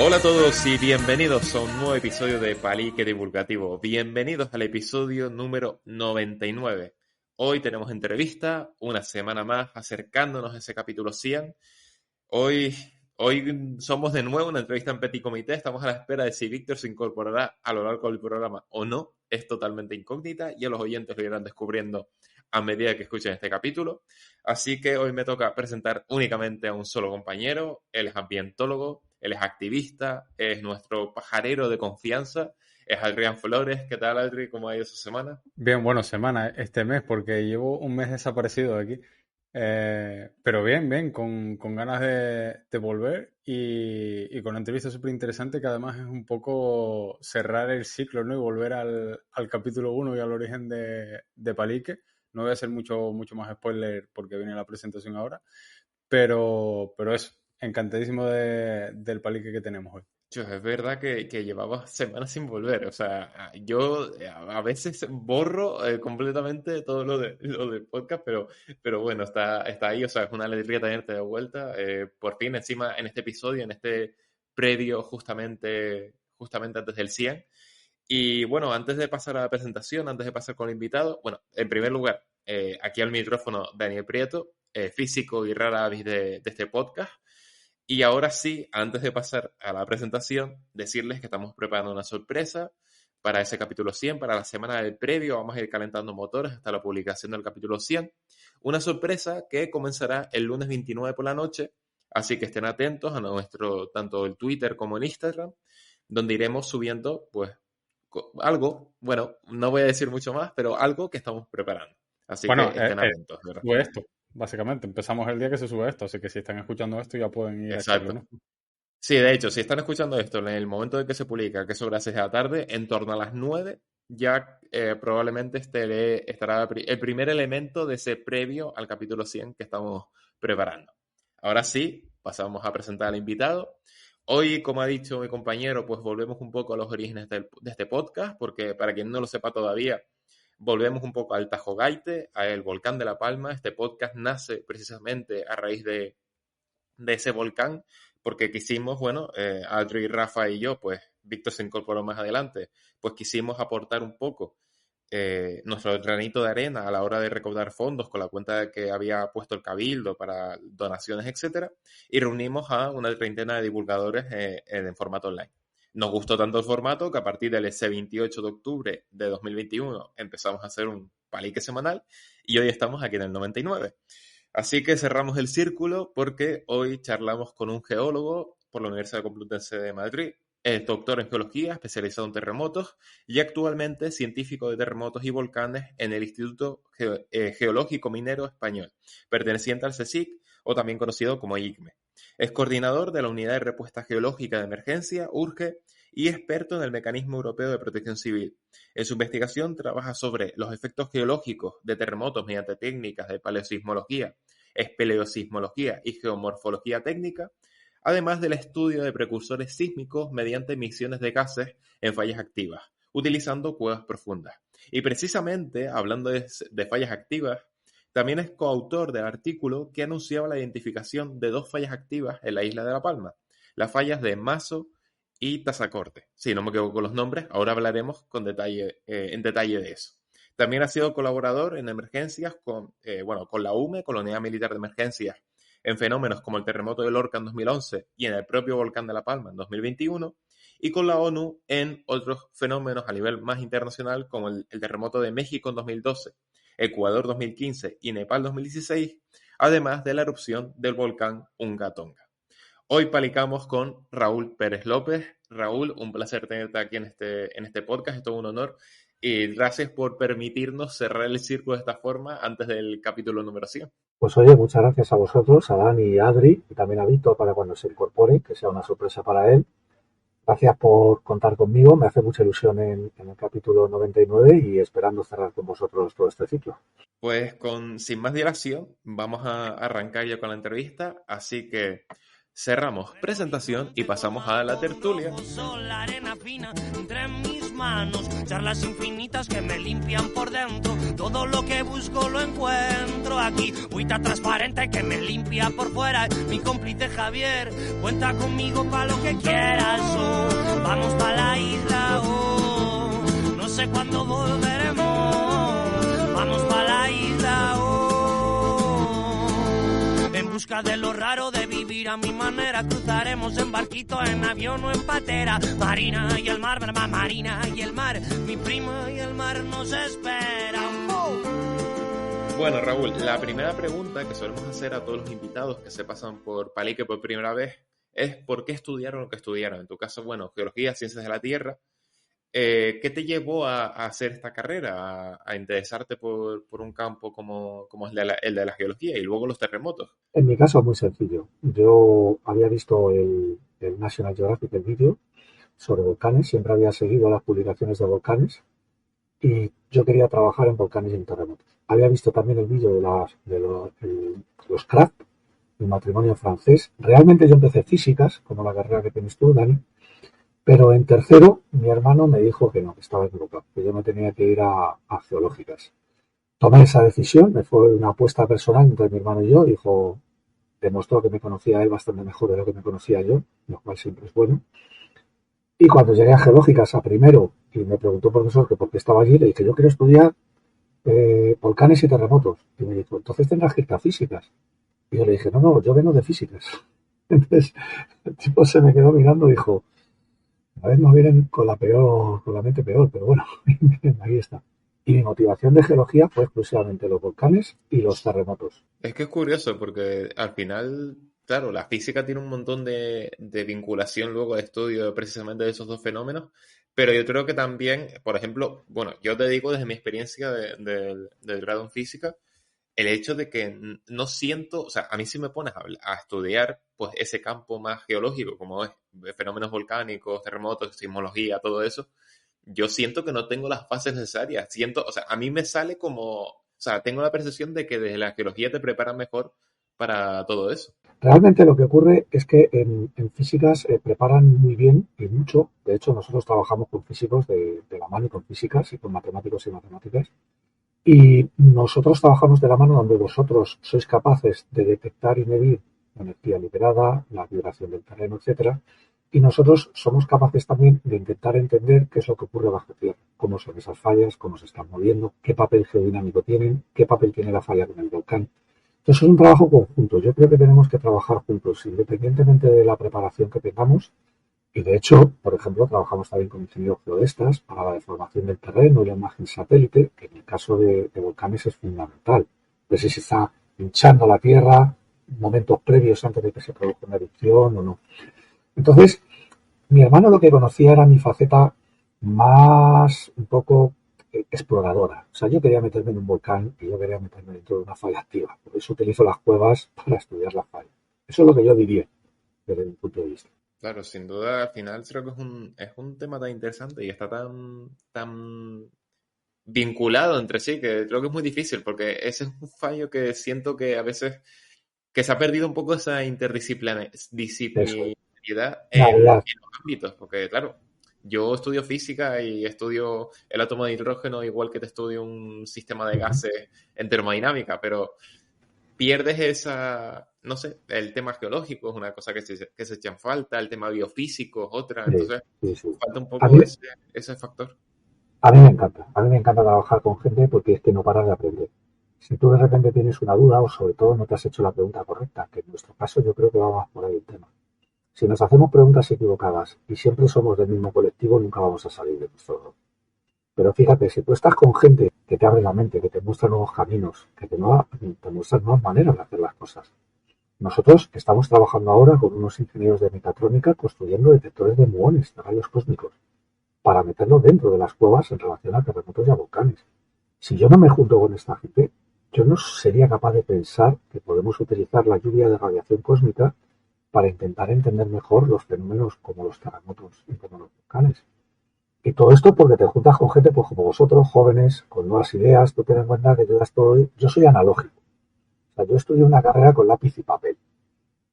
Hola a todos y bienvenidos a un nuevo episodio de Palique Divulgativo. Bienvenidos al episodio número 99. Hoy tenemos entrevista, una semana más acercándonos a ese capítulo 100. Hoy somos de nuevo una entrevista en Petit Comité. Estamos a la espera de si Víctor se incorporará a lo largo del programa o no. Es totalmente incógnita y los oyentes lo irán descubriendo a medida que escuchen este capítulo. Así que hoy me toca presentar únicamente a un solo compañero. Él es ambientólogo, él es activista, es nuestro pajarero de confianza. Es Adrián Flores. ¿Qué tal, Adri? ¿Cómo ha ido su semana? Bien, bueno, semana, este mes, porque llevo un mes desaparecido de aquí. Pero bien, con ganas de volver y con una entrevista súper interesante que además es un poco cerrar el ciclo, ¿no? Y volver al capítulo 1 y al origen de Palique. No voy a hacer mucho más spoiler porque viene la presentación ahora, pero eso, encantadísimo del Palique que tenemos hoy. Chus, es verdad que llevaba semanas sin volver. O sea, yo a veces borro completamente todo lo de podcast, pero bueno, está ahí. O sea, es una alegría tenerte de vuelta. Por fin, encima, en este episodio, en este previo, justamente antes del 100. Y bueno, antes de pasar a la presentación, antes de pasar con el invitado, bueno, en primer lugar, aquí al micrófono Daniel Prieto, físico y rara avis de este podcast. Y ahora sí, antes de pasar a la presentación, decirles que estamos preparando una sorpresa para ese capítulo 100, para la semana del previo. Vamos a ir calentando motores hasta la publicación del capítulo 100. Una sorpresa que comenzará el lunes 29 por la noche, así que estén atentos a nuestro, tanto el Twitter como el Instagram, donde iremos subiendo, pues, algo, bueno, no voy a decir mucho más, pero algo que estamos preparando. Así Bueno, que estén atentos, ¿verdad? sube esto, básicamente. Empezamos el día que se sube esto, así que si están escuchando esto ya pueden ir a echarlo, Exacto. ¿no? Sí, de hecho, si están escuchando esto en el momento en que se publica, que es sobre las 6 de la tarde, en torno a las 9, ya probablemente estará el primer elemento de ese previo al capítulo 100 que estamos preparando. Ahora sí, pasamos a presentar al invitado. Hoy, como ha dicho mi compañero, pues volvemos un poco a los orígenes de este podcast, porque para quien no lo sepa todavía, volvemos un poco al Tajo Gaite, al volcán de La Palma. Este podcast nace precisamente a raíz de ese volcán, porque quisimos, bueno, Adri, Rafa y yo, pues Víctor se incorporó más adelante, pues quisimos aportar un poco nuestro granito de arena a la hora de recaudar fondos con la cuenta que había puesto el Cabildo para donaciones, etcétera, y reunimos a una treintena de divulgadores en formato online. Nos gustó tanto el formato que a partir del ese 28 de octubre de 2021 empezamos a hacer un palique semanal y hoy estamos aquí en el 99. Así que cerramos el círculo porque hoy charlamos con un geólogo por la Universidad Complutense de Madrid. Es doctor en geología, especializado en terremotos y actualmente científico de terremotos y volcanes en el Instituto Geológico Minero Español, perteneciente al CSIC o también conocido como ICME. Es coordinador de la Unidad de Respuesta Geológica de Emergencia, URGE, y experto en el Mecanismo Europeo de Protección Civil. En su investigación trabaja sobre los efectos geológicos de terremotos mediante técnicas de paleosismología, espeleosismología y geomorfología técnica, además del estudio de precursores sísmicos mediante emisiones de gases en fallas activas, utilizando cuevas profundas. Y precisamente, hablando de fallas activas, también es coautor del artículo que anunciaba la identificación de dos fallas activas en la isla de La Palma, las fallas de Mazo y Tazacorte. Si no me equivoco con los nombres, ahora hablaremos en detalle de eso. También ha sido colaborador en emergencias con la UME, con la Unidad Militar de Emergencias, en fenómenos como el terremoto de Lorca en 2011 y en el propio volcán de La Palma en 2021, y con la ONU en otros fenómenos a nivel más internacional como el terremoto de México en 2012, Ecuador 2015 y Nepal 2016, además de la erupción del volcán Unga Tonga. Hoy palicamos con Raúl Pérez López. Raúl, un placer tenerte aquí en este podcast, es todo un honor. Y gracias por permitirnos cerrar el círculo de esta forma antes del capítulo número 100. Pues oye, muchas gracias a vosotros, a Dani y a Adri, y también a Víctor para cuando se incorpore, que sea una sorpresa para él. Gracias por contar conmigo, me hace mucha ilusión en el capítulo 99 y esperando cerrar con vosotros todo este ciclo. Pues sin más dilación, vamos a arrancar ya con la entrevista, así que cerramos presentación y pasamos a la tertulia. tus manos, charlas infinitas que me limpian por dentro. Todo lo que busco lo encuentro aquí. Agüita transparente que me limpia por fuera. Mi cómplice Javier, cuenta conmigo pa' lo que quieras. Oh, vamos pa' la isla, oh, no sé cuándo volveremos. Vamos pa' la isla, oh, en busca de lo raro de vivir a mi manera. Cruzaremos en barquito, en avión o en patera. Marina y el mar, Marina y el mar. Mi prima y el mar nos esperan. Oh. Bueno, Raúl, la primera pregunta que solemos hacer a todos los invitados que se pasan por Palique por primera vez es ¿por qué estudiaron lo que estudiaron? En tu caso, bueno, geología, ciencias de la Tierra. ¿Qué te llevó a hacer esta carrera, a interesarte por un campo como el de la geología y luego los terremotos? En mi caso, muy sencillo. Yo había visto el National Geographic, el vídeo sobre volcanes, siempre había seguido las publicaciones de volcanes y yo quería trabajar en volcanes y en terremotos. Había visto también el vídeo de los craft, el matrimonio francés. Realmente yo empecé físicas, como la carrera que tienes tú, Dani, pero en tercero mi hermano me dijo que no, que estaba equivocado, que yo me tenía que ir a geológicas. Tomé esa decisión, me fue una apuesta personal entre mi hermano y yo. Demostró que me conocía él bastante mejor de lo que me conocía yo, lo cual siempre es bueno. Y cuando llegué a geológicas a primero y me preguntó el profesor que por qué estaba allí, le dije yo quiero estudiar volcanes y terremotos. Y me dijo, entonces tendrás que irte a físicas. Y yo le dije, no, yo vengo de físicas. Entonces el tipo se me quedó mirando y dijo, a ver, nos vienen con la mente peor, pero bueno, ahí está. Y mi motivación de geología fue exclusivamente los volcanes y los terremotos. Es que es curioso porque al final, claro, la física tiene un montón de vinculación luego de estudio precisamente de esos dos fenómenos, pero yo creo que también, por ejemplo, bueno, yo te digo desde mi experiencia del grado en física, el hecho de que no siento, o sea, a mí sí me pones a estudiar pues ese campo más geológico, como es fenómenos volcánicos, terremotos, sismología, todo eso, yo siento que no tengo las fases necesarias. Siento, o sea, a mí me sale como, o sea, tengo la percepción de que desde la geología te preparan mejor para todo eso. Realmente lo que ocurre es que en físicas preparan muy bien y mucho. De hecho, nosotros trabajamos con físicos de la mano y con físicas y con matemáticos y matemáticas. Y nosotros trabajamos de la mano donde vosotros sois capaces de detectar y medir la energía liberada, la vibración del terreno, etcétera. Y nosotros somos capaces también de intentar entender qué es lo que ocurre bajo tierra, cómo son esas fallas, cómo se están moviendo, qué papel geodinámico tienen, qué papel tiene la falla con el volcán. Entonces es un trabajo conjunto. Yo creo que tenemos que trabajar juntos, independientemente de la preparación que tengamos. Y de hecho, por ejemplo, trabajamos también con ingenieros geodestas para la deformación del terreno y la imagen satélite, que en el caso de volcanes es fundamental. Ver si se está hinchando la tierra, momentos previos antes de que se produzca una erupción o no. Entonces, mi hermano lo que conocía era mi faceta más un poco exploradora. O sea, yo quería meterme en un volcán y yo quería meterme dentro de una falla activa. Por eso utilizo las cuevas para estudiar la falla. Eso es lo que yo diría desde mi punto de vista. Claro, sin duda, al final creo que es un tema tan interesante y está tan vinculado entre sí que creo que es muy difícil porque ese es un fallo que siento que a veces que se ha perdido un poco esa interdisciplinaridad en los ámbitos, porque claro, yo estudio física y estudio el átomo de hidrógeno igual que te estudio un sistema de gases en termodinámica, pero pierdes esa, no sé, el tema geológico es una cosa que se echa en falta, el tema biofísico es otra, entonces falta un poco ese factor. A mí me encanta trabajar con gente porque es que no paras de aprender. Si tú de repente tienes una duda o sobre todo no te has hecho la pregunta correcta, que en nuestro caso yo creo que va más por ahí el tema. Si nos hacemos preguntas equivocadas y siempre somos del mismo colectivo, nunca vamos a salir de nuestro error. Pero fíjate, si tú estás con gente que te abre la mente, que te muestra nuevos caminos, que te muestra nuevas maneras de hacer las cosas. Nosotros estamos trabajando ahora con unos ingenieros de mecatrónica construyendo detectores de muones, de rayos cósmicos, para meterlos dentro de las cuevas en relación a terremotos y a volcanes. Si yo no me junto con esta gente, yo no sería capaz de pensar que podemos utilizar la lluvia de radiación cósmica para intentar entender mejor los fenómenos como los terremotos y como los volcanes. Y todo esto porque te juntas con gente pues como vosotros, jóvenes, con nuevas ideas. Tú ten en cuenta que yo soy analógico. O sea, yo estudié una carrera con lápiz y papel.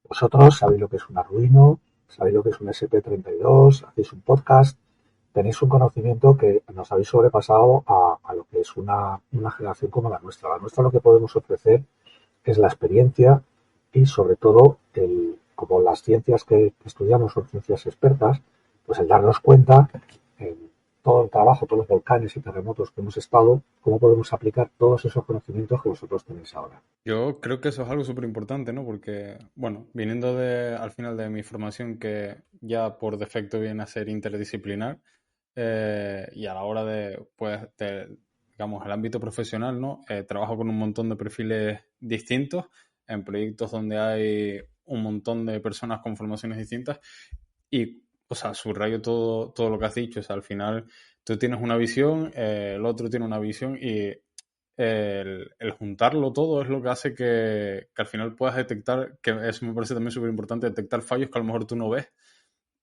Vosotros sabéis lo que es un Arduino, sabéis lo que es un SP32, hacéis un podcast. tenéis un conocimiento que nos habéis sobrepasado a lo que es una generación como la nuestra. La nuestra lo que podemos ofrecer es la experiencia y sobre todo, como las ciencias que estudiamos son ciencias expertas, pues el darnos cuenta en todo el trabajo, todos los volcanes y terremotos que hemos estado, cómo podemos aplicar todos esos conocimientos que vosotros tenéis ahora. Yo creo que eso es algo súper importante, ¿no? Porque, bueno, viniendo al final de mi formación, que ya por defecto viene a ser interdisciplinar, y a la hora digamos, el ámbito profesional, ¿no? Trabajo con un montón de perfiles distintos, en proyectos donde hay un montón de personas con formaciones distintas y, o sea, subrayo todo lo que has dicho. O sea, al final tú tienes una visión, el otro tiene una visión y el juntarlo todo es lo que hace que al final puedas detectar, que eso me parece también súper importante, detectar fallos que a lo mejor tú no ves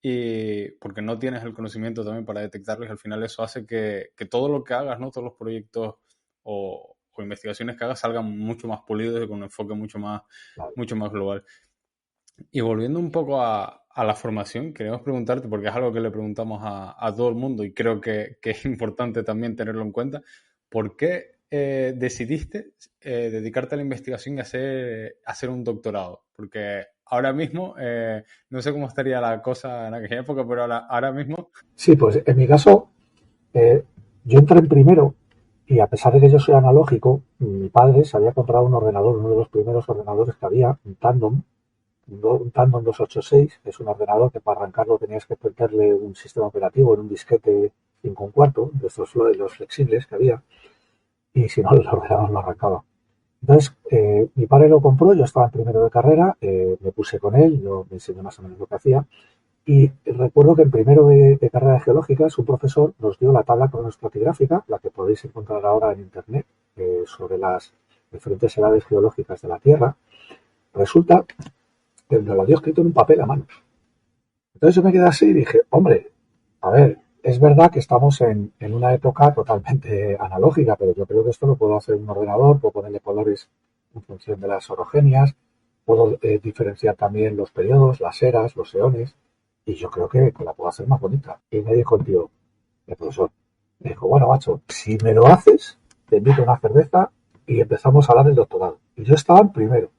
y porque no tienes el conocimiento también para detectarlos. Al final eso hace que todo lo que hagas, ¿no? Todos los proyectos o investigaciones que hagas salgan mucho más pulidos y con un enfoque mucho más global. Y volviendo un poco a la formación, queremos preguntarte, porque es algo que le preguntamos a todo el mundo y creo que es importante también tenerlo en cuenta, ¿por qué decidiste dedicarte a la investigación y hacer un doctorado? Porque ahora mismo, no sé cómo estaría la cosa en aquella época, pero ahora mismo... Sí, pues en mi caso, yo entré en primero y a pesar de que yo soy analógico, mi padre se había comprado un ordenador, uno de los primeros ordenadores que había, un Tandem 286, que es un ordenador que para arrancarlo tenías que meterle un sistema operativo en un disquete 5 1/4, de estos los flexibles que había, y si no el ordenador no arrancaba. Entonces, mi padre lo compró, yo estaba en primero de carrera, me puse con él, yo me enseñó más o menos lo que hacía, y recuerdo que en primero de carrera de geológicas un profesor nos dio la tabla cronoestratigráfica, la que podéis encontrar ahora en internet, sobre las diferentes edades geológicas de la Tierra. Resulta que nos lo dio escrito en un papel a mano. Entonces yo me quedé así y dije, hombre, a ver, es verdad que estamos en una época totalmente analógica, pero yo creo que esto lo puedo hacer en un ordenador, puedo ponerle colores en función de las orogenias, puedo diferenciar también los periodos, las eras, los eones, y yo creo que la puedo hacer más bonita. Y me dijo el tío, el profesor, me dijo, bueno, macho, si me lo haces, te invito a una cerveza y empezamos a hablar del doctorado. Y yo estaba en primero.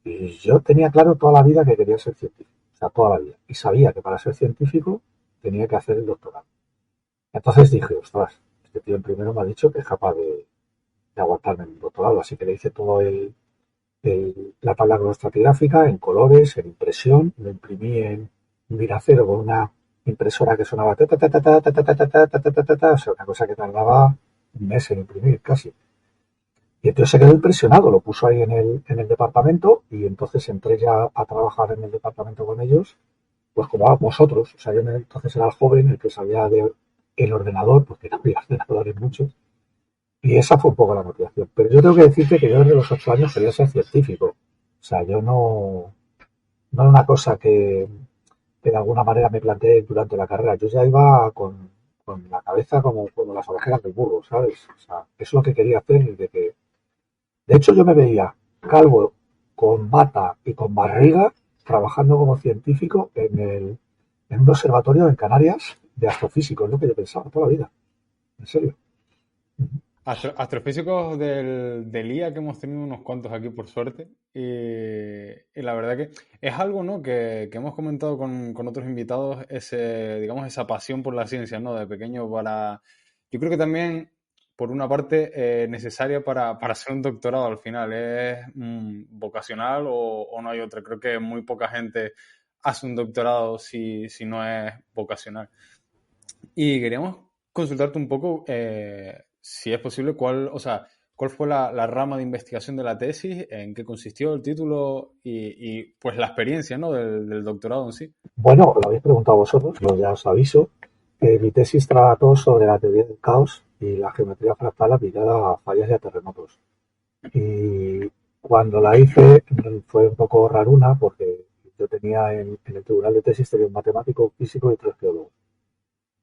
Y yo tenía claro toda la vida que quería ser científico, o sea, toda la vida. Y sabía que para ser científico tenía que hacer el doctorado. Entonces dije, ostras, este tío en primero me ha dicho que es capaz de aguantarme en el doctorado. Así que le hice todo la tabla cronoestratigráfica en colores, en impresión, lo imprimí en un Viracero con una impresora que sonaba o sea, una cosa que tardaba un mes en imprimir casi. Y entonces se quedó impresionado, lo puso ahí en el departamento y entonces entré ya a trabajar en el departamento con ellos, pues como a vosotros. O sea, yo entonces era el joven, el que sabía del ordenador, porque no había ordenadores muchos. Y esa fue un poco la motivación. Pero yo tengo que decirte que yo desde los 8 años quería ser científico. O sea, yo no era una cosa que de alguna manera me planteé durante la carrera. Yo ya iba con la cabeza como las orejeras del burro, ¿sabes? O sea, eso es lo que quería hacer desde que... De hecho, yo me veía calvo, con bata y con barriga, trabajando como científico en un observatorio en Canarias de astrofísico. Es lo que yo pensaba toda la vida. En serio. Astrofísicos del IA que hemos tenido unos cuantos aquí por suerte y la verdad que es algo, ¿no? que hemos comentado con otros invitados, digamos, esa pasión por la ciencia, ¿no? De pequeño yo creo que también por una parte necesaria para hacer un doctorado al final, es vocacional o no hay otra. Creo que muy poca gente hace un doctorado si no es vocacional. Y queríamos consultarte un poco, si es posible, cuál fue la rama de investigación de la tesis, en qué consistió el título y pues la experiencia, ¿no? del doctorado en sí. Bueno, lo habéis preguntado vosotros, yo ya os aviso. Mi tesis trató sobre la teoría del caos y la geometría fractal aplicada a fallas y a terremotos. Y cuando la hice fue un poco raruna porque yo tenía en el tribunal de tesis tenía un matemático, un físico y 3 geólogos.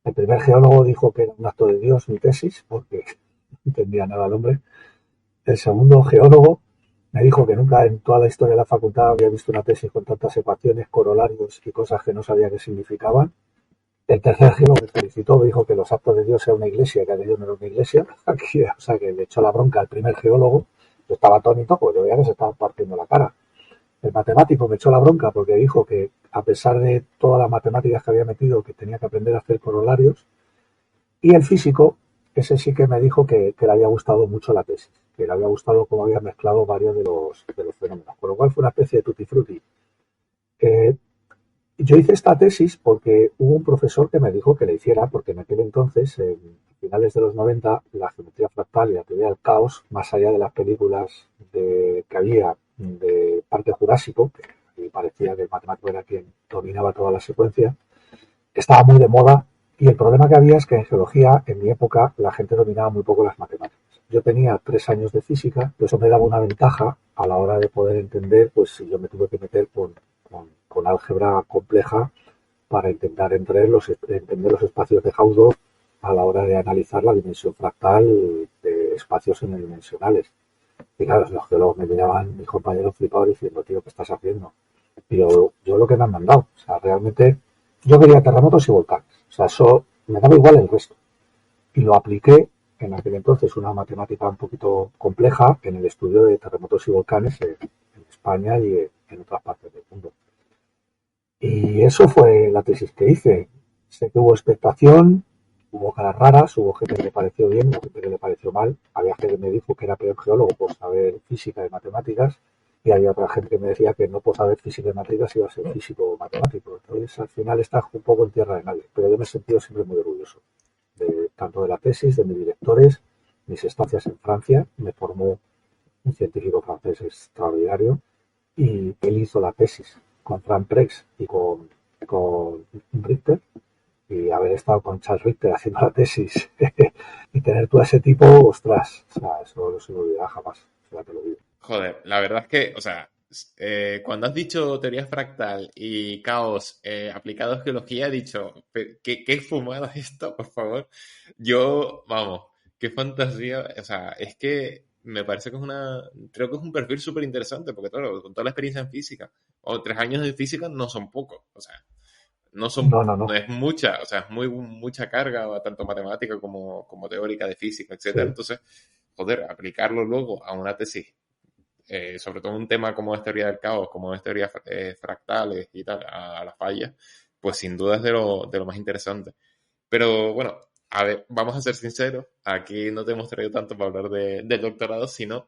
El primer geólogo dijo que era un acto de Dios mi tesis porque no entendía nada el hombre. El segundo geólogo me dijo que nunca en toda la historia de la facultad había visto una tesis con tantas ecuaciones, corolarios y cosas que no sabía qué significaban. El tercer geólogo me felicitó, me dijo que los actos de Dios era una iglesia, que aquello no era una iglesia. Aquí, o sea, que le echó la bronca al primer geólogo. Yo estaba atónito porque yo veía que se estaba partiendo la cara. El matemático me echó la bronca porque dijo que, a pesar de todas las matemáticas que había metido, que tenía que aprender a hacer corolarios. Y el físico, ese sí que me dijo que le había gustado mucho la tesis, que le había gustado cómo había mezclado varios de los fenómenos. Con lo cual fue una especie de tutti frutti. Eh, Yo hice esta tesis porque hubo un profesor que me dijo que la hiciera, porque en aquel entonces, en finales de los 90, la geometría fractal y la teoría del caos, más allá de las películas que había de Parque Jurásico, que parecía que el matemático era quien dominaba toda la secuencia, estaba muy de moda y el problema que había es que en geología, en mi época, la gente dominaba muy poco las matemáticas. Yo tenía 3 años de física, y eso me daba una ventaja a la hora de poder entender, pues si yo me tuve que meter con álgebra compleja para intentar entender los espacios de Hausdorff a la hora de analizar la dimensión fractal de espacios n-dimensionales. Y claro, los geólogos me miraban, mis compañeros flipados diciendo, tío, ¿qué estás haciendo? Y yo lo que me han mandado, o sea, realmente yo quería terremotos y volcanes, o sea, eso me daba igual el resto. Y lo apliqué en aquel entonces una matemática un poquito compleja en el estudio de terremotos y volcanes en España y en otras partes del mundo. Y eso fue la tesis que hice. Sé que hubo expectación, hubo caras raras, hubo gente que le pareció bien, hubo gente que le pareció mal. Había gente que me dijo que era peor geólogo por saber física y matemáticas, y había otra gente que me decía que no por saber física y matemáticas iba a ser físico o matemático. Entonces, al final está un poco en tierra de nadie. Pero yo me he sentido siempre muy orgulloso, tanto de la tesis, de mis directores, mis estancias en Francia. Me formó un científico francés extraordinario, y él hizo la tesis con Frank Prex y con Richter, y haber estado con Charles Richter haciendo la tesis y tener tú a ese tipo, ostras, o sea, eso no se me olvidará jamás, o sea, te lo digo. Joder, la verdad es que, o sea, cuando has dicho teoría fractal y caos aplicado a geología, he dicho, ¿qué fumada es esto, por favor? Yo, vamos, qué fantasía, o sea, es que me parece que creo que es un perfil súper interesante, porque claro, con toda la experiencia en física, o 3 años de física no son pocos, o sea, No, no, no no, es mucha, o sea, es mucha carga, tanto matemática como teórica de física, etcétera. sí. Entonces, joder, aplicarlo luego a una tesis, sobre todo un tema como es teoría del caos, como es teoría fractales y tal, a las fallas, pues sin duda es de lo más interesante. Pero bueno, a ver, vamos a ser sinceros, aquí no te hemos traído tanto para hablar del doctorado, sino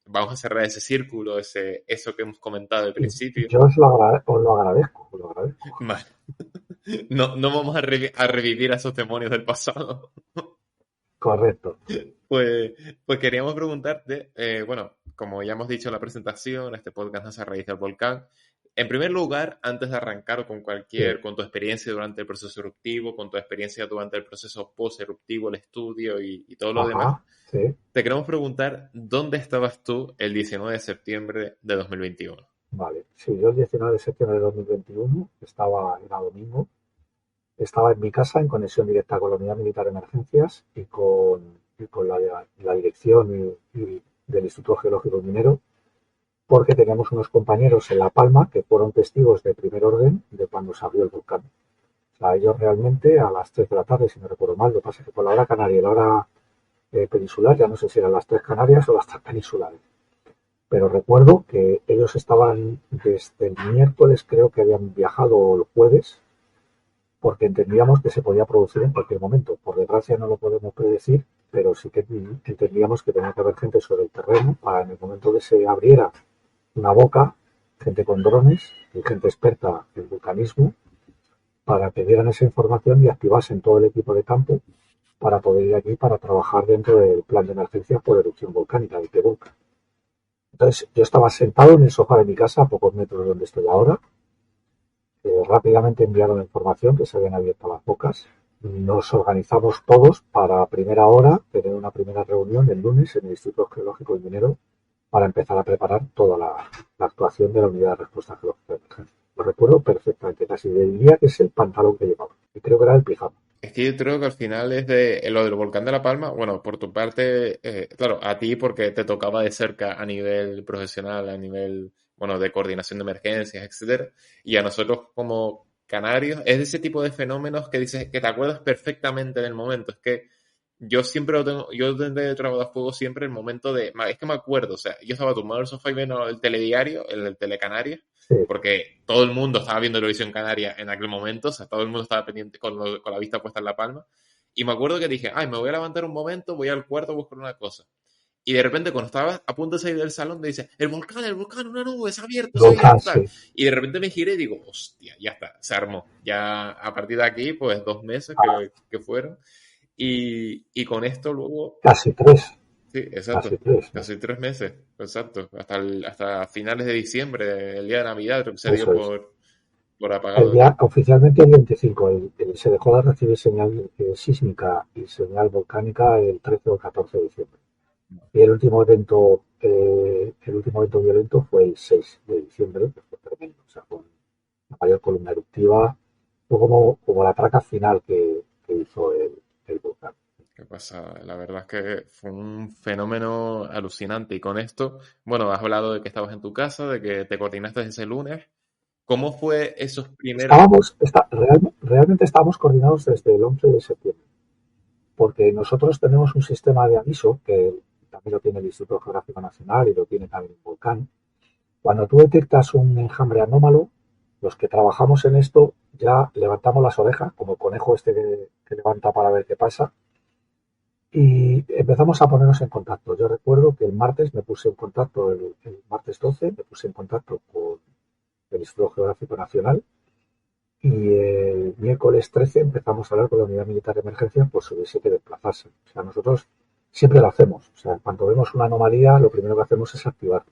vamos a cerrar ese círculo, eso que hemos comentado al principio. Yo os lo agradezco, os lo agradezco. Vale. No vamos a revivir a esos demonios del pasado. Correcto. Pues queríamos preguntarte, bueno, como ya hemos dicho en la presentación, este podcast nace a raíz del volcán. En primer lugar, antes de arrancar Sí. con tu experiencia durante el proceso eruptivo, con tu experiencia durante el proceso post-eruptivo, el estudio y todo lo demás, Ajá, sí. te queremos preguntar, ¿dónde estabas tú el 19 de septiembre de 2021? Vale. Sí, yo el 19 de septiembre de 2021 era domingo. Estaba en mi casa en conexión directa con la Unidad Militar de Emergencias y con la dirección del Instituto Geológico y Minero, porque teníamos unos compañeros en La Palma que fueron testigos de primer orden de cuando se abrió el volcán. O sea, ellos realmente a las 3 de la tarde, si no recuerdo mal, lo que pasa es que por la hora canaria y la hora peninsular, ya no sé si eran las 3 canarias o las 3 peninsulares, pero recuerdo que ellos estaban desde el miércoles, creo que habían viajado el jueves, porque entendíamos que se podía producir en cualquier momento. Por desgracia no lo podemos predecir, pero sí que entendíamos que tenía que haber gente sobre el terreno para en el momento que se abriera una boca, gente con drones y gente experta en vulcanismo, para que dieran esa información y activasen todo el equipo de campo para poder ir aquí para trabajar dentro del plan de emergencia por erupción volcánica del Tevolcan. Entonces yo estaba sentado en el sofá de mi casa a pocos metros de donde estoy ahora. Rápidamente enviaron la información que se habían abierto las bocas. Nos organizamos todos para a primera hora tener una primera reunión el lunes en el Instituto Geológico y Minero para empezar a preparar toda la actuación de la unidad de respuesta geológica de emergencia. Lo recuerdo perfectamente, casi diría que es el pantalón que llevaba y creo que era el pijama. Es que yo creo que al final es de lo del volcán de La Palma, bueno, por tu parte, claro, a ti porque te tocaba de cerca a nivel profesional, a nivel, bueno, de coordinación de emergencias, etcétera, y a nosotros como Canarios, es de ese tipo de fenómenos que dices que te acuerdas perfectamente del momento. Es que yo siempre lo tengo, yo desde el trabajo de fuego siempre el momento de, es que me acuerdo, o sea, yo estaba tumbado en el sofá y viendo el telediario, el Telecanarias, Sí, porque todo el mundo estaba viendo Televisión Canaria en aquel momento, o sea, todo el mundo estaba pendiente con la vista puesta en La Palma, y me acuerdo que dije, ay, me voy a levantar un momento, voy al cuarto a buscar una cosa. Y de repente, cuando estaba a punto de salir del salón, me dice, el volcán, una nube, se ha volcán, abierto, tal. sí. Y de repente me giré y digo, hostia, ya está, se armó. Ya a partir de aquí, pues 2 meses que fueron. Y con esto luego, Casi 3, sí, exacto, casi 3, ¿no? casi 3 meses, exacto, hasta finales de diciembre, el día de Navidad, creo que se dio Eso es. por El apagado aquí. día, oficialmente el 25, se dejó de recibir señal sísmica y señal volcánica el 13 o el 14 de diciembre. Y el último evento violento fue el 6 de diciembre, que fue tremendo. O sea, con la mayor columna eruptiva, fue como la traca final que hizo el volcán. ¿Qué pasa? La verdad es que fue un fenómeno alucinante. Y con esto, bueno, has hablado de que estabas en tu casa, de que te coordinaste ese lunes. ¿Cómo fue esos primeros? Realmente estábamos coordinados desde el 11 de septiembre, porque nosotros tenemos un sistema de aviso que también lo tiene el Instituto Geográfico Nacional y lo tiene también el volcán. Cuando tú detectas un enjambre anómalo, los que trabajamos en esto ya levantamos las orejas, como el conejo este que levanta para ver qué pasa, y empezamos a ponernos en contacto. Yo recuerdo que el martes me puse en contacto, el martes 12, me puse en contacto con el Instituto Geográfico Nacional y el miércoles 13 empezamos a hablar con la Unidad Militar de Emergencia por si hubiese que desplazarse. O sea, nosotros siempre lo hacemos. O sea, cuando vemos una anomalía, lo primero que hacemos es activar.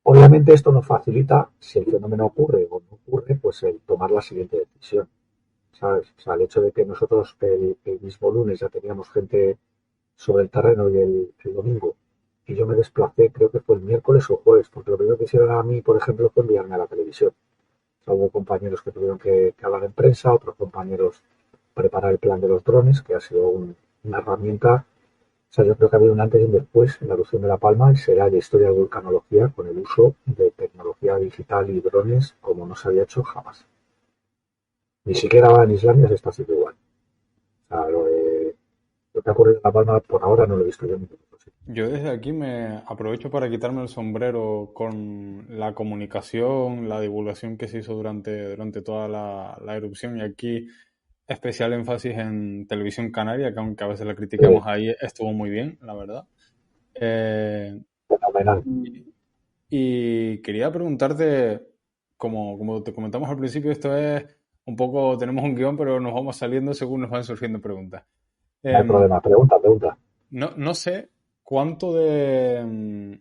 Obviamente esto nos facilita, si el fenómeno ocurre o no ocurre, pues el tomar la siguiente decisión, ¿sabes? O sea, el hecho de que nosotros el mismo lunes ya teníamos gente sobre el terreno y el domingo, y yo me desplacé, creo que fue el miércoles o jueves, porque lo primero que hicieron a mí, por ejemplo, fue enviarme a la televisión. O sea, hubo compañeros que tuvieron que hablar en prensa, otros compañeros preparar el plan de los drones, que ha sido una herramienta. O sea, yo creo que ha habido un antes y un después en la erupción de La Palma y será la historia de vulcanología con el uso de tecnología digital y drones como no se había hecho jamás. Ni siquiera en Islandia se está haciendo igual. O sea, lo que ha ocurrido en La Palma por ahora no lo he visto yo en ningún otro sitio. Yo desde aquí me aprovecho para quitarme el sombrero con la comunicación, la divulgación que se hizo durante toda la erupción y aquí especial énfasis en Televisión Canaria, que aunque a veces la criticamos ahí, estuvo muy bien, la verdad. Fenomenal. Y quería preguntarte, como te comentamos al principio, esto es un poco, tenemos un guión, pero nos vamos saliendo según nos van surgiendo preguntas. No hay problema. Pregunta. No sé cuánto de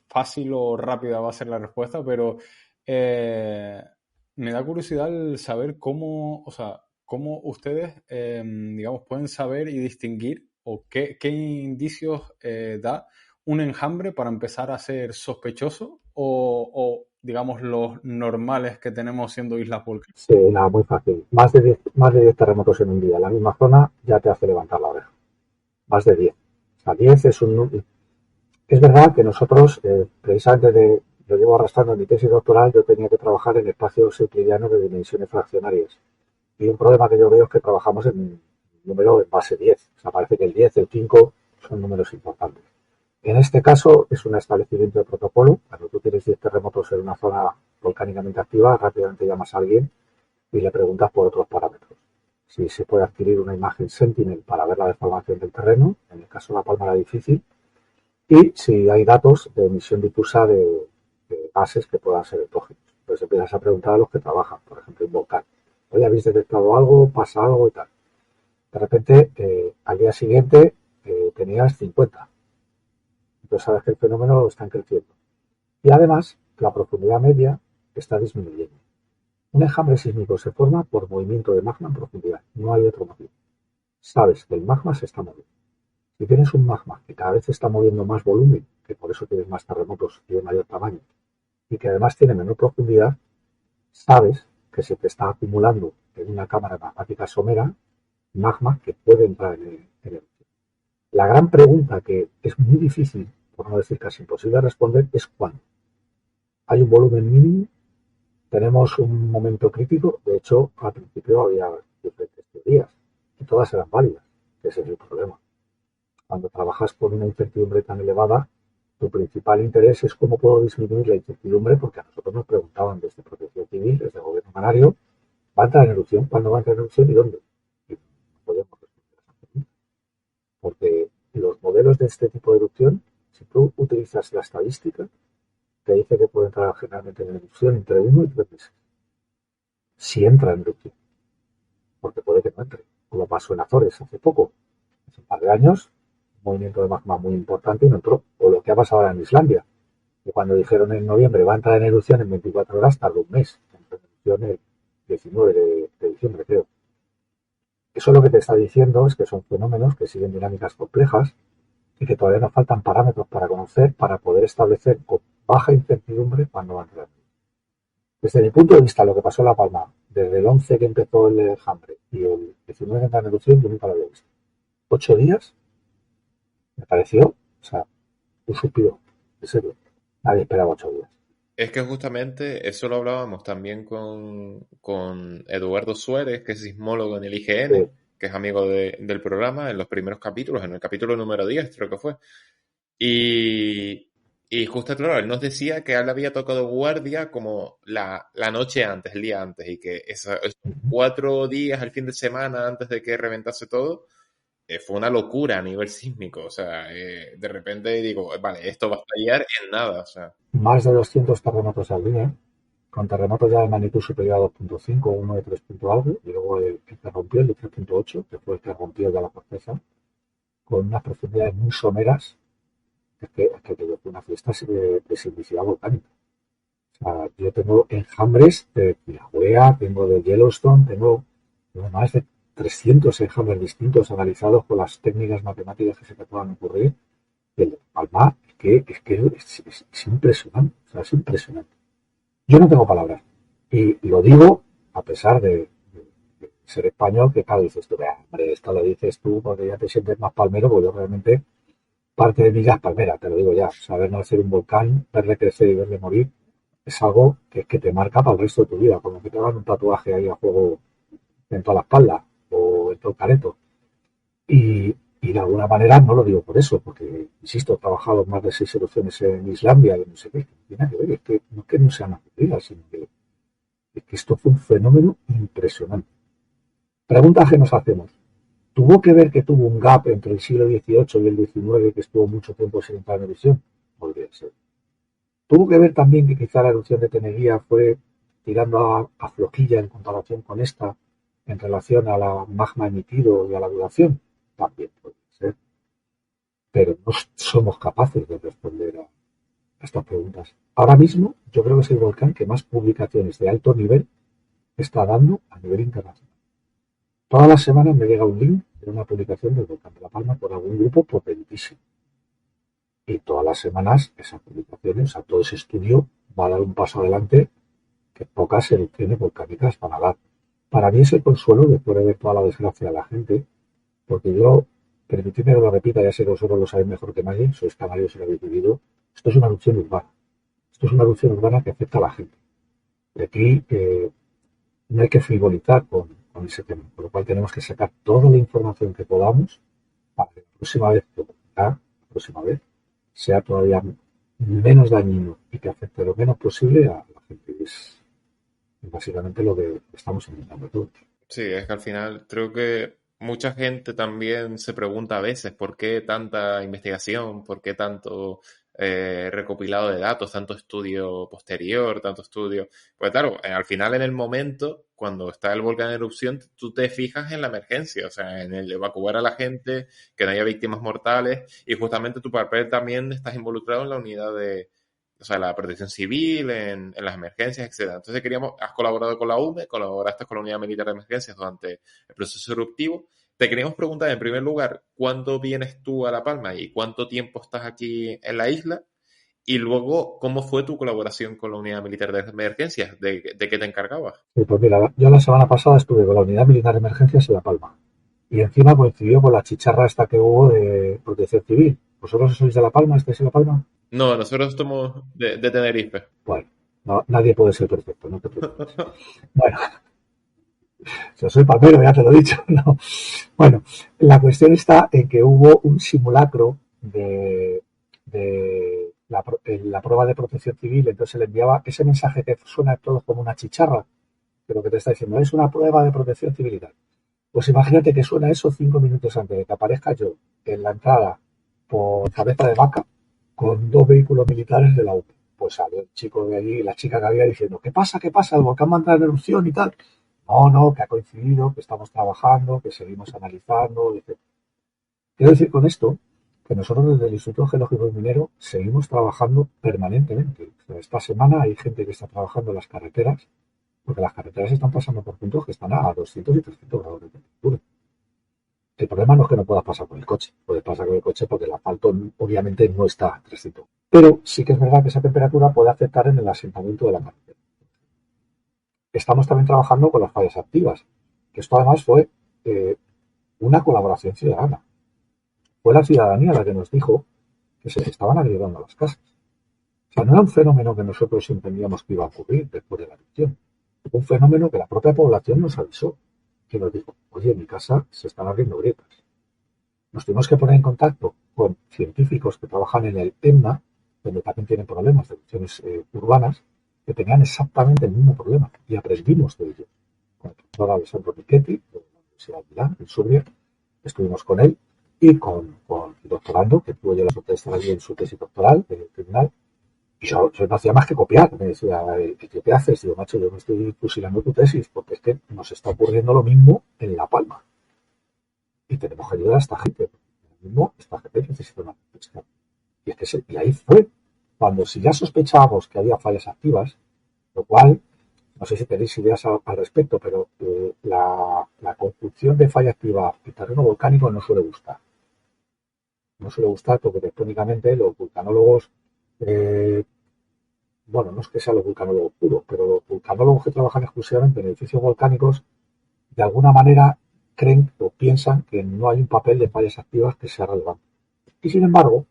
fácil o rápida va a ser la respuesta, pero me da curiosidad el saber cómo ustedes, digamos, pueden saber y distinguir o qué indicios da un enjambre para empezar a ser sospechoso o, digamos, los normales que tenemos siendo islas volcánicas. Sí, nada, muy fácil. Más de 10 terremotos en un día en la misma zona ya te hace levantar la oreja. Más de 10. O sea, 10 es un... Es verdad que nosotros, precisamente lo llevo arrastrando en mi tesis doctoral, yo tenía que trabajar en espacios euclidianos de dimensiones fraccionarias. Y un problema que yo veo es que trabajamos en un número en base 10. O sea, parece que el 10, el 5 son números importantes. En este caso es un establecimiento de protocolo. Cuando tú tienes 10 terremotos en una zona volcánicamente activa, rápidamente llamas a alguien y le preguntas por otros parámetros. Si se puede adquirir una imagen Sentinel para ver la deformación del terreno, en el caso de La Palma era difícil, y si hay datos de emisión difusa de gases que puedan ser endógenos. Entonces empiezas a preguntar a los que trabajan, por ejemplo, en volcán. Oye, ¿habéis detectado algo? ¿Pasa algo? Y tal. De repente, al día siguiente, tenías 50. Entonces sabes que el fenómeno está creciendo. Y además, la profundidad media está disminuyendo. Un enjambre sísmico se forma por movimiento de magma en profundidad. No hay otro motivo. Sabes que el magma se está moviendo. Si tienes un magma que cada vez está moviendo más volumen, que por eso tienes más terremotos y de mayor tamaño, y que además tiene menor profundidad, sabes que se te está acumulando en una cámara magmática somera magma que puede entrar en el. La gran pregunta que es muy difícil, por no decir casi imposible de responder, es cuándo. Hay un volumen mínimo tenemos un momento crítico. De hecho, al principio había diferentes teorías y todas eran válidas. Ese es el problema. Cuando trabajas con una incertidumbre tan elevada, tu principal interés es cómo puedo disminuir la incertidumbre, porque a nosotros nos preguntaban desde Protección Civil, desde el Gobierno Canario, ¿va a entrar en erupción? ¿Cuándo va a entrar en erupción y dónde? Y no podemos responder a esa pregunta. Porque los modelos de este tipo de erupción, si tú utilizas la estadística, te dice que puede entrar generalmente en erupción entre 1 y 3 meses. Si entra en erupción, porque puede que no entre, como pasó en Azores hace poco, hace un par de años, un movimiento de magma muy importante y no entró, o lo que ha pasado ahora en Islandia, que cuando dijeron en noviembre va a entrar en erupción en 24 horas, tardó un mes, entró en erupción el 19 de diciembre, creo. Eso lo que te está diciendo es que son fenómenos que siguen dinámicas complejas y que todavía nos faltan parámetros para conocer, para poder establecer con baja incertidumbre cuándo va a entrar. Desde mi punto de vista, lo que pasó en La Palma, desde el 11 que empezó el enjambre y el 19 que entra en erupción, yo nunca lo había visto. 8 días, me pareció, o sea, un suspiro, en serio. Nadie esperaba 8 días. Es que justamente eso lo hablábamos también con Eduardo Suárez, que es sismólogo en el IGN, Sí. que es amigo del programa, en los primeros capítulos, en el capítulo número 10 creo que fue. Y justo, claro, él nos decía que a él le había tocado guardia como la noche antes, el día antes, y que esos 4 días, el fin de semana antes de que reventase todo, fue una locura a nivel sísmico. O sea, de repente digo, vale, esto va a estallar en nada. O sea, Más de 200 terremotos al día, con terremotos ya de magnitud superior a 2.5, uno de 3 punto algo, y luego el que rompió, el de 3.8, que fue el que rompió ya la corteza, con unas profundidades muy someras. Es que aquello fue una fiesta de sismicidad volcánica. O sea, yo tengo enjambres de Kilauea, tengo de Yellowstone, tengo más de 300 enjambres distintos analizados con las técnicas matemáticas que se te puedan ocurrir. Y el de Palma es impresionante, o sea, es impresionante. Yo no tengo palabras. Y lo digo a pesar de ser español, que claro, dices tú, hombre, esto lo dices tú porque ya te sientes más palmero, porque yo realmente parte de mi ya es palmera, te lo digo ya. Saber nacer un volcán, verle crecer y verle morir, es algo que te marca para el resto de tu vida, como que te hagan un tatuaje ahí a juego en toda la espalda o en todo el careto. Y de alguna manera no lo digo por eso, porque, insisto, he trabajado en más de 6 erupciones en Islandia y no sé qué, que no tiene nada que ver, es que no sean ocurridas, sino que esto fue un fenómeno impresionante. Preguntas que nos hacemos. ¿Tuvo que ver que tuvo un gap entre el siglo XVIII y el XIX que estuvo mucho tiempo sin entrar en erupción? Podría ser. ¿Tuvo que ver también que quizá la erupción de Teneguía fue tirando a floquilla en comparación con esta en relación a la magma emitido y a la duración? También puede ser. Pero no somos capaces de responder a estas preguntas. Ahora mismo yo creo que es el volcán que más publicaciones de alto nivel está dando a nivel internacional. Todas las semanas me llega un link de una publicación del volcán de La Palma por algún grupo potentísimo. Y todas las semanas esas publicaciones, o sea, todo ese estudio va a dar un paso adelante que pocas erupciones volcánicas van a dar. Para mí es el consuelo después de ver toda la desgracia de la gente, porque yo, permitidme que lo repita, ya sé que vosotros lo sabéis mejor que nadie, sois canarios y lo habéis vivido, esto es una erupción urbana. Esto es una erupción urbana que afecta a la gente. Y aquí no hay que frivolizar con ese tema, por lo cual tenemos que sacar toda la información que podamos para que la próxima vez sea todavía menos dañino y que afecte lo menos posible a la gente. Es básicamente lo que estamos intentando todos. sí, es que al final creo que mucha gente también se pregunta a veces por qué tanta investigación, por qué tanto recopilado de datos, tanto estudio posterior, tanto estudio. Pues claro, al final en el momento, cuando está el volcán en erupción, tú te fijas en la emergencia, o sea, en el evacuar a la gente, que no haya víctimas mortales, y justamente tu papel también estás involucrado en la unidad de, o sea, la protección civil, en las emergencias, etcétera. Entonces has colaborado con la UME, colaboraste con la Unidad Militar de Emergencias durante el proceso eruptivo. Te queríamos preguntar, en primer lugar, ¿cuándo vienes tú a La Palma y cuánto tiempo estás aquí en la isla? Y luego, ¿cómo fue tu colaboración con la Unidad Militar de Emergencias? ¿De qué te encargabas? Sí, pues mira, yo la semana pasada estuve con la Unidad Militar de Emergencias en La Palma. Y encima coincidió con la chicharra esta que hubo de protección civil. ¿Vosotros sois de La Palma? ¿Estáis en La Palma? No, nosotros somos de Tenerife. Bueno, No, nadie puede ser perfecto, no te preocupes. Bueno, yo soy palmero, ya te lo he dicho. ¿No? Bueno, la cuestión está en que hubo un simulacro de la prueba de protección civil, entonces se le enviaba ese mensaje que suena todo como una chicharra, pero que te está diciendo, es una prueba de protección civil y tal. Pues imagínate que suena eso 5 minutos antes de que aparezca yo en la entrada por Cabeza de Vaca con 2 vehículos militares de la UPE. Pues salió el chico de allí y la chica que había diciendo, ¿qué pasa? ¿Qué pasa? El volcán va a entrar en erupción y tal. No, no, que ha coincidido, que estamos trabajando, que seguimos analizando, etc. Quiero decir con esto que nosotros desde el Instituto Geológico y Minero seguimos trabajando permanentemente. O sea, esta semana hay gente que está trabajando en las carreteras, porque las carreteras están pasando por puntos que están a 200 y 300 grados de temperatura. El problema no es que no puedas pasar con el coche. Puedes pasar con el coche porque el asfalto obviamente no está a 300. Pero sí que es verdad que esa temperatura puede afectar en el asentamiento de la carretera. Estamos también trabajando con las fallas activas, que esto además fue una colaboración ciudadana. Fue la ciudadanía la que nos dijo que se estaban agregando a las casas. O sea, no era un fenómeno que nosotros entendíamos que iba a ocurrir después de la erupción. Fue un fenómeno que la propia población nos avisó, que nos dijo, oye, en mi casa se están abriendo grietas. Nos tuvimos que poner en contacto con científicos que trabajan en el EMNA, donde también tienen problemas de erupciones urbanas, que tenían exactamente el mismo problema, y aprendimos de ellos. Con el doctor Alessandro Michetti, de la Universidad de Milán, en Subria, estuvimos con él, y con el doctorando, que tuvo yo la suerte de estar allí en su tesis doctoral, en el tribunal, y yo no hacía más que copiar. Me decía, ¿qué haces? Digo, macho, yo me estoy fusilando tu tesis, porque es que nos está ocurriendo lo mismo en La Palma. Y tenemos que ayudar a esta gente. Lo mismo, esta gente necesita una pesca. Y ahí fue cuando, si ya sospechábamos que había fallas activas, lo cual, no sé si tenéis ideas al respecto, pero la construcción de falla activa en terreno volcánico no suele gustar. No suele gustar porque tectónicamente los vulcanólogos, bueno, no es que sean los vulcanólogos puros, pero los vulcanólogos que trabajan exclusivamente en edificios volcánicos, de alguna manera creen o piensan que no hay un papel de fallas activas que sea relevante. Y sin embargo,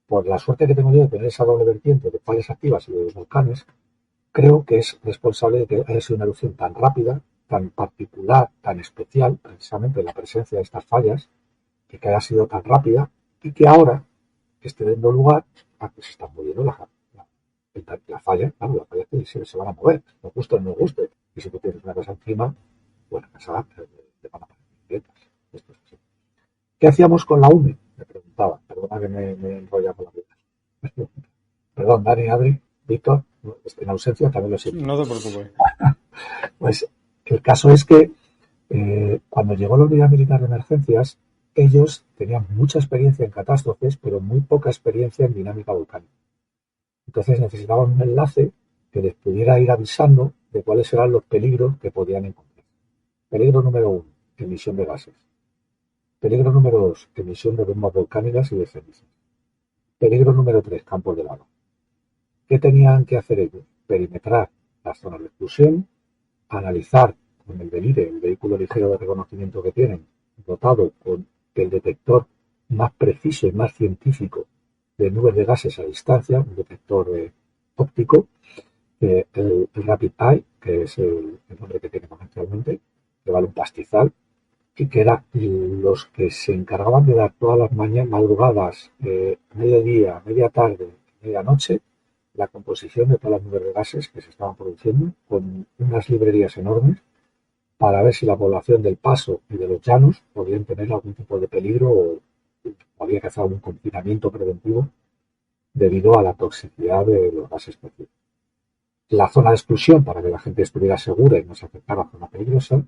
por la suerte que tengo yo de tener esa doble vertiente de fallas activas y de los volcanes, creo que es responsable de que haya sido una erupción tan rápida, tan particular, tan especial, precisamente la presencia de estas fallas, que haya sido tan rápida y que ahora esté dando lugar a que se están moviendo la falla. Claro, las fallas se van a mover, nos guste o no nos guste. Y si tú tienes una casa encima, bueno, casa te van a aparecer grietas. Esto es así. ¿Qué hacíamos con la UME? Me preguntaba. Perdona que me he enrollado con la vida. Perdón, Dani, Adri, Víctor, en ausencia también lo siento. No te preocupes. Pues el caso es que cuando llegó la Unidad Militar de Emergencias, ellos tenían mucha experiencia en catástrofes, pero muy poca experiencia en dinámica volcánica. Entonces necesitaban un enlace que les pudiera ir avisando de cuáles eran los peligros que podían encontrar. Peligro número 1, emisión de gases. Peligro número 2, emisión de bombas volcánicas y de cenizas. Peligro número 3, campos de lava. ¿Qué tenían que hacer ellos? Perimetrar las zonas de exclusión, analizar con el VELIRE, el vehículo ligero de reconocimiento que tienen, dotado con el detector más preciso y más científico de nubes de gases a distancia, un detector óptico, el Rapid Eye, que es el nombre que tiene comercialmente, que vale un pastizal, y que eran los que se encargaban de dar todas las madrugadas, mediodía, media tarde, medianoche, la composición de todas las nubes de gases que se estaban produciendo, con unas librerías enormes, para ver si la población del Paso y de los Llanos podían tener algún tipo de peligro o había que hacer algún confinamiento preventivo debido a la toxicidad de los gases específicos. La zona de exclusión para que la gente estuviera segura y no se afectara a zona peligrosa,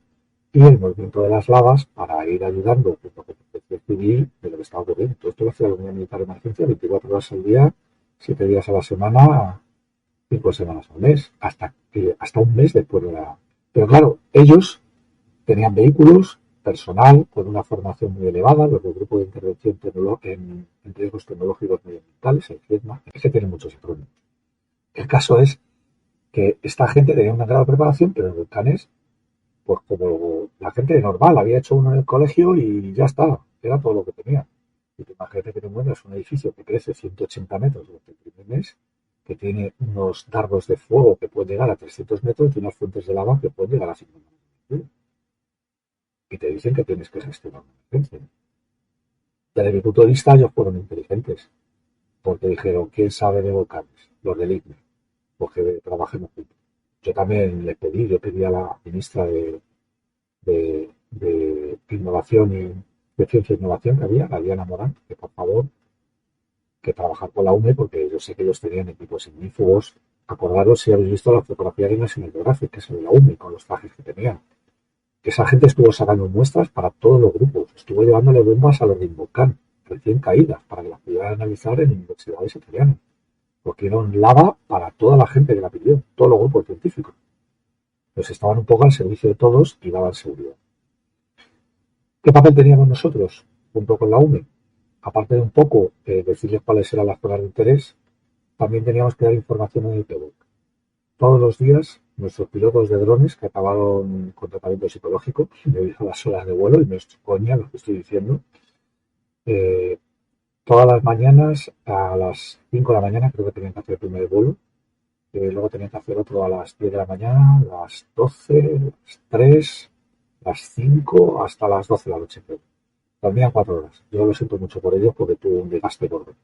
y el movimiento de las lavas para ir ayudando junto con la protección civil de lo que estaba ocurriendo. Todo esto lo hacía la Unidad Militar de Emergencia 24 horas al día, 7 días a la semana, 5 semanas al mes, hasta un mes después de la... Pero claro, ellos tenían vehículos, personal con una formación muy elevada, los del Grupo de Intervención en Riesgos Tecnológicos Medioambientales, el GIETMA, es que tienen muchos acrónimos. El caso es que esta gente tenía una gran preparación, pero en volcanes, pues como la gente normal, había hecho uno en el colegio y ya está, era todo lo que tenía. Y te imagínate que te encuentras un edificio que crece 180 metros durante el primer mes que tiene unos dardos de fuego que pueden llegar a 300 metros y unas fuentes de lava que pueden llegar a 50 metros. Y te dicen que tienes que gestionar una emergencia. Desde mi punto de vista, ellos fueron inteligentes, porque dijeron, ¿quién sabe de volcanes? Los del ICNE, porque trabajemos juntos. Yo también yo pedí a la ministra de Innovación y de Ciencia e Innovación que había, la Diana Morán, que por favor, que trabajar con la UME, porque yo sé que ellos tenían equipos ignífugos. Acordaros si habéis visto la fotografía de National Geographic, que es de la UME, con los trajes que tenían. Que esa gente estuvo sacando muestras para todos los grupos, estuvo llevándole bombas a los del volcán, recién caídas, para que las pudieran analizar en universidades italianas. Porque eran lava para toda la gente que la pidió, todos los grupos científicos. Pues estaban un poco al servicio de todos y daban seguridad. ¿Qué papel teníamos nosotros junto con la UME? Aparte de un poco decirles cuáles eran las zonas de interés, también teníamos que dar información en el PEBOC. Todos los días, nuestros pilotos de drones que acabaron con tratamiento psicológico debido a las horas de vuelo, y no es coña lo que estoy diciendo, todas las mañanas a las 5 de la mañana creo que tenían que hacer el primer vuelo, luego tenían que hacer otro a las 10 de la mañana, a las 12, las 3, las 5, hasta las 12 de la noche. Dormían 4 horas. Yo lo siento mucho por ellos porque tuvo un desgaste gordo.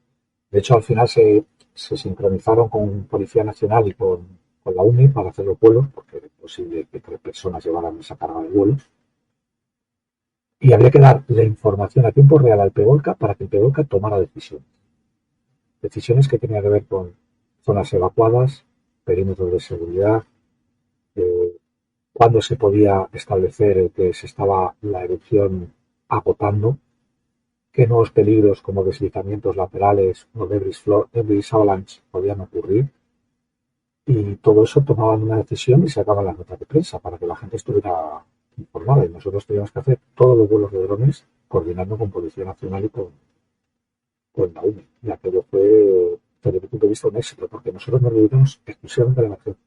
De hecho, al final se sincronizaron con Policía Nacional y con la UME para hacer los vuelos, porque era imposible que 3 personas llevaran esa carga de vuelos. Y había que dar la información a tiempo real al PEVOLCA para que el PEVOLCA tomara decisiones. Decisiones que tenían que ver con zonas evacuadas, perímetros de seguridad, cuándo se podía establecer que se estaba la erupción agotando, qué nuevos peligros como deslizamientos laterales o debris avalanche podían ocurrir. Y todo eso tomaban una decisión y sacaban las notas de prensa para que la gente estuviera informada. Y nosotros teníamos que hacer todos los vuelos de drones coordinando con Policía Nacional y con la UME. Y aquello fue, desde mi punto de vista, un éxito, porque nosotros nos dedicamos exclusivamente a la emergencia.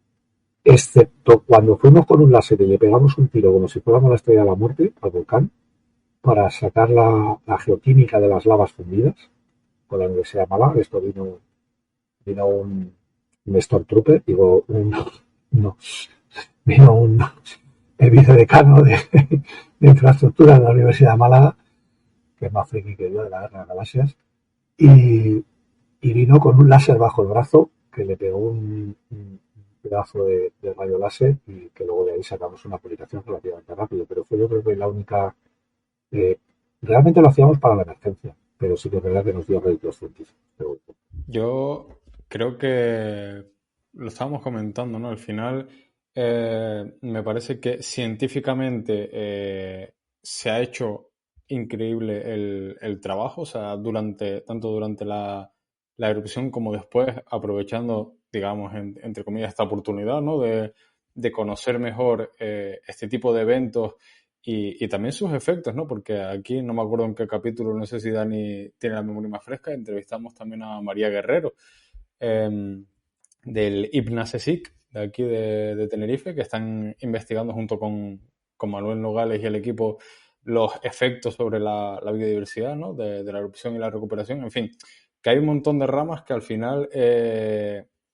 Excepto cuando fuimos con un láser y le pegamos un tiro como si fuéramos la estrella de la muerte al volcán para sacar la geoquímica de las lavas fundidas con la Universidad de Málaga. Esto vino un Stormtrooper, vino el vicedecano de infraestructura de la Universidad de Málaga, que es más friki que yo, de la Guerra de las Galaxias, y vino con un láser bajo el brazo que le pegó un pedazo de rayo láser y que luego de ahí sacamos una publicación relativamente rápido, pero fue yo creo que la única. Realmente lo hacíamos para la emergencia, pero sí que es verdad que nos dio réditos científicos. Yo creo que lo estábamos comentando, ¿no? Al final me parece que científicamente se ha hecho increíble el trabajo, o sea, tanto durante la erupción como después, aprovechando, digamos, entre comillas, esta oportunidad, ¿no? De conocer mejor este tipo de eventos y también sus efectos, ¿no? Porque aquí, no me acuerdo en qué capítulo, no sé si Dani tiene la memoria más fresca, entrevistamos también a María Guerrero, del IPNASESIC, de aquí de Tenerife, que están investigando junto con Manuel Nogales y el equipo los efectos sobre la biodiversidad, ¿no? De la erupción y la recuperación. En fin, que hay un montón de ramas que al final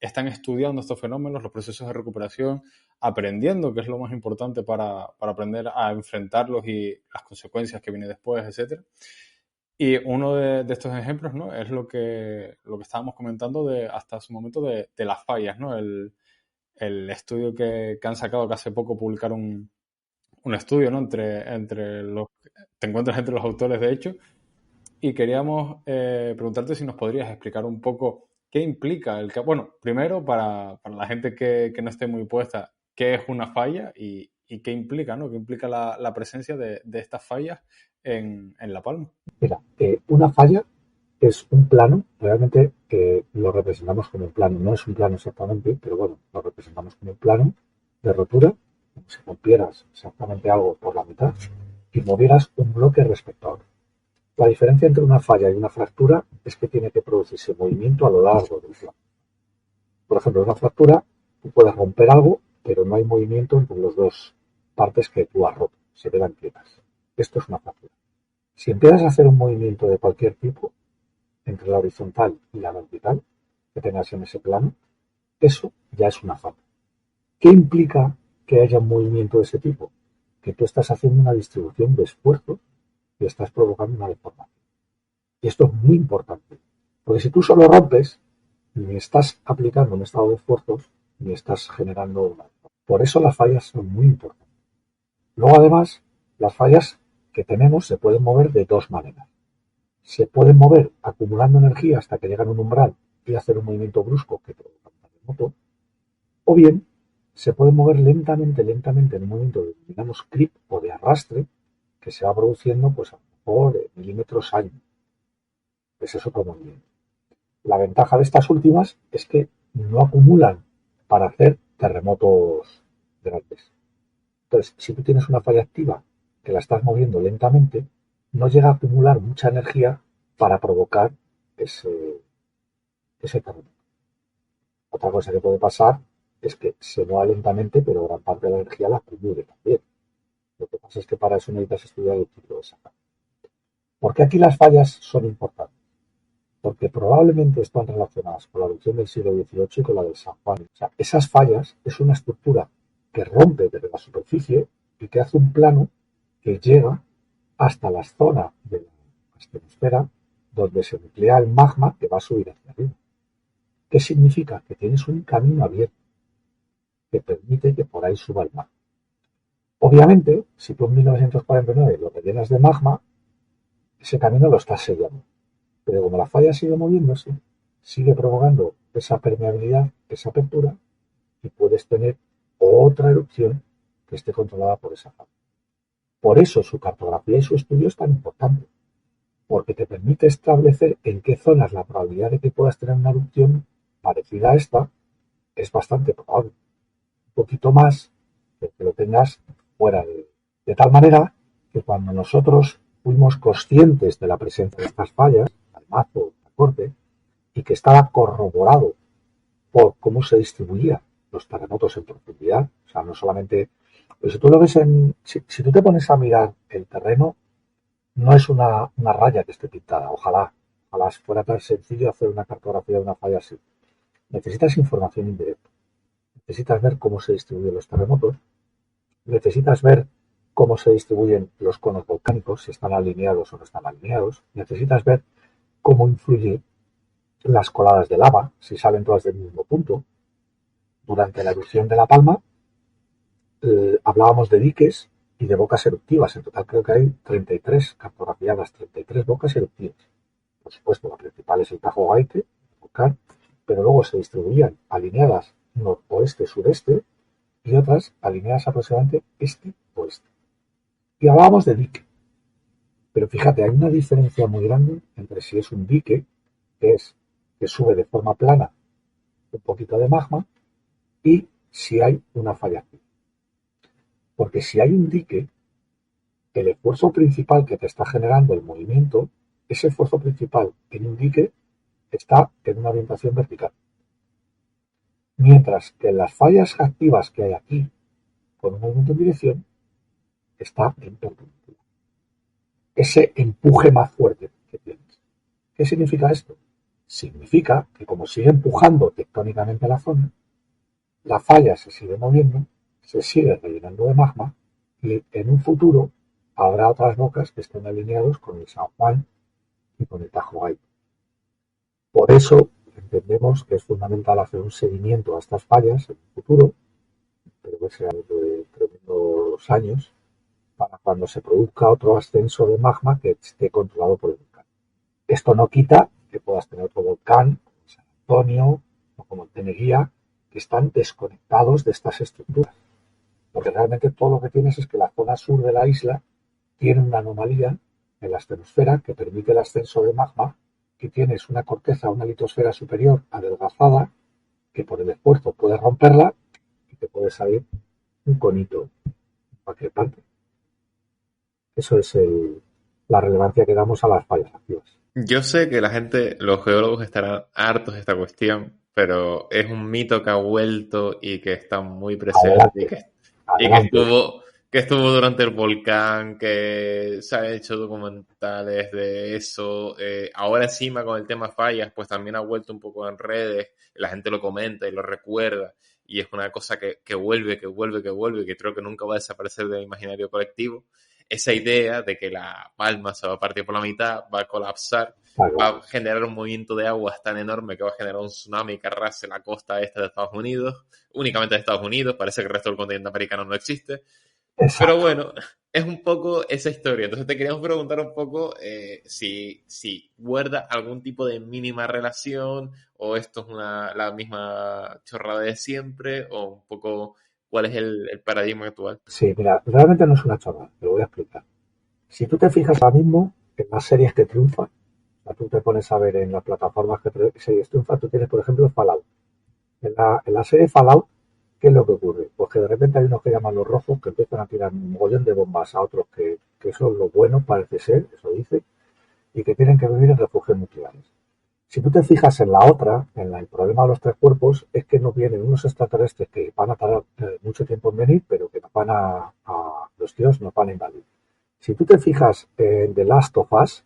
están estudiando estos fenómenos, los procesos de recuperación, aprendiendo, que es lo más importante para aprender a enfrentarlos y las consecuencias que vienen después, etcétera. Y uno de estos ejemplos, ¿no? Es lo que estábamos comentando hasta su momento de las fallas, ¿no? El estudio que han sacado, que hace poco publicaron un estudio, ¿no? Te encuentras entre los autores, de hecho, y queríamos preguntarte si nos podrías explicar un poco qué implica bueno, primero para la gente que no esté muy puesta, qué es una falla y qué implica, ¿no? ¿Qué implica la presencia de estas fallas en La Palma? Mira, una falla es un plano, realmente lo representamos como un plano, no es un plano exactamente, pero bueno, lo representamos como un plano de rotura, como si rompieras exactamente algo por la mitad y movieras un bloque respecto a otro. La diferencia entre una falla y una fractura es que tiene que producirse movimiento a lo largo del plano. Por ejemplo, en una fractura tú puedes romper algo, pero no hay movimiento entre las dos partes que tú has roto, se quedan quietas. Esto es una fractura. Si empiezas a hacer un movimiento de cualquier tipo entre la horizontal y la vertical que tengas en ese plano, Eso ya es una falla. ¿Qué implica que haya un movimiento de ese tipo? Que tú estás haciendo una distribución de esfuerzos y estás provocando una deformación. Y esto es muy importante, porque si tú solo rompes, ni estás aplicando un estado de esfuerzos, ni estás generando una. Por eso las fallas son muy importantes. Luego, además, las fallas que tenemos se pueden mover de dos maneras. Se pueden mover acumulando energía hasta que llegan a un umbral y hacer un movimiento brusco que provoca un terremoto, o bien se pueden mover lentamente en un movimiento de, digamos, creep o de arrastre que se va produciendo pues a lo mejor milímetros año. Ese es otro movimiento. La ventaja de estas últimas es que no acumulan para hacer terremotos grandes. Entonces, si tú tienes una falla activa que la estás moviendo lentamente, no llega a acumular mucha energía para provocar ese terremoto. Otra cosa que puede pasar es que se mueva lentamente, pero gran parte de la energía la acumule también. Lo que pasa es que para eso necesitas estudiar el ciclo de esa falla. ¿Por qué aquí las fallas son importantes? Porque probablemente están relacionadas con la erupción del siglo XVIII y con la del San Juan. O sea, esas fallas es una estructura que rompe desde la superficie y que hace un plano que llega hasta la zona de la estratosfera donde se nuclea el magma que va a subir hacia arriba. ¿Qué significa? Que tienes un camino abierto que permite que por ahí suba el magma. Obviamente, si tú en 1949 lo rellenas de magma, ese camino lo estás sellando. Pero como la falla sigue moviéndose, sigue provocando esa permeabilidad, esa apertura, y puedes tener otra erupción que esté controlada por esa falla. Por eso su cartografía y su estudio es tan importante, porque te permite establecer en qué zonas la probabilidad de que puedas tener una erupción parecida a esta es bastante probable. Un poquito más de que lo tengas fuera de tal manera que cuando nosotros fuimos conscientes de la presencia de estas fallas, al mazo, al corte, y que estaba corroborado por cómo se distribuían los terremotos en profundidad, o sea, no solamente, pues si tú lo ves si tú te pones a mirar el terreno, no es una raya que esté pintada, ojalá fuera tan sencillo hacer una cartografía de una falla así. Necesitas información indirecta, necesitas ver cómo se distribuyen los terremotos, necesitas ver cómo se distribuyen los conos volcánicos, si están alineados o no están alineados, necesitas ver cómo influye las coladas de lava, si salen todas del mismo punto. Durante la erupción de La Palma hablábamos de diques y de bocas eruptivas. En total creo que hay 33 cartografiadas, 33 bocas eruptivas. Por supuesto, la principal es el Tajo Gaite, volcán, pero luego se distribuían alineadas noroeste-sureste y otras alineadas aproximadamente este-oeste. Y hablábamos de dique. Pero fíjate, hay una diferencia muy grande entre si es un dique, que sube de forma plana un poquito de magma, y si hay una falla activa. Porque si hay un dique, el esfuerzo principal que te está generando el movimiento, ese esfuerzo principal en un dique está en una orientación vertical. Mientras que en las fallas activas que hay aquí, con un movimiento en dirección, está en perpendicular. Ese empuje más fuerte que tienes. ¿Qué significa esto? Significa que como sigue empujando tectónicamente la zona, la falla se sigue moviendo, se sigue rellenando de magma y en un futuro habrá otras bocas que estén alineados con el San Juan y con el Tajo Gaite. Por eso entendemos que es fundamental hacer un seguimiento a estas fallas en el futuro, pero que sea dentro de tremendos años, para cuando se produzca otro ascenso de magma que esté controlado por el volcán. Esto no quita que puedas tener otro volcán, como San Antonio o como el Teneguía, que están desconectados de estas estructuras. Porque realmente todo lo que tienes es que la zona sur de la isla tiene una anomalía en la estratosfera que permite el ascenso de magma, que tienes una corteza, una litosfera superior adelgazada, que por el esfuerzo puedes romperla y te puede salir un conito en cualquier parte. Eso es la relevancia que damos a las fallas activas. Yo sé que la gente, los geólogos estarán hartos de esta cuestión, pero es un mito que ha vuelto y que está muy presente y que que estuvo durante el volcán, que se han hecho documentales de eso. Ahora encima con el tema fallas, pues también ha vuelto un poco en redes, la gente lo comenta y lo recuerda, y es una cosa que vuelve, que creo que nunca va a desaparecer del imaginario colectivo. Esa idea de que la Palma se va a partir por la mitad, va a colapsar, Claro. va a generar un movimiento de aguas tan enorme que va a generar un tsunami que arrase la costa este de Estados Unidos, únicamente de Estados Unidos, parece que el resto del continente americano no existe. Pero Exacto. bueno, es un poco esa historia. Entonces te queríamos preguntar un poco si guarda algún tipo de mínima relación o esto es la misma chorrada de siempre o un poco cuál es el paradigma actual. Sí, mira, realmente no es una chorrada, te lo voy a explicar. Si tú te fijas ahora mismo en las series que triunfan, o sea, tú te pones a ver en las plataformas que series triunfan, tú tienes, por ejemplo, Fallout. En la serie Fallout, ¿qué es lo que ocurre? Pues que de repente hay unos que llaman los rojos que empiezan a tirar un mogollón de bombas a otros que son los buenos, parece ser, eso dice, y que tienen que vivir en refugios nucleares. Si tú te fijas en la otra, el problema de los tres cuerpos es que no vienen unos extraterrestres que van a tardar mucho tiempo en venir, pero que nos van los tíos nos van a invadir. Si tú te fijas en The Last of Us,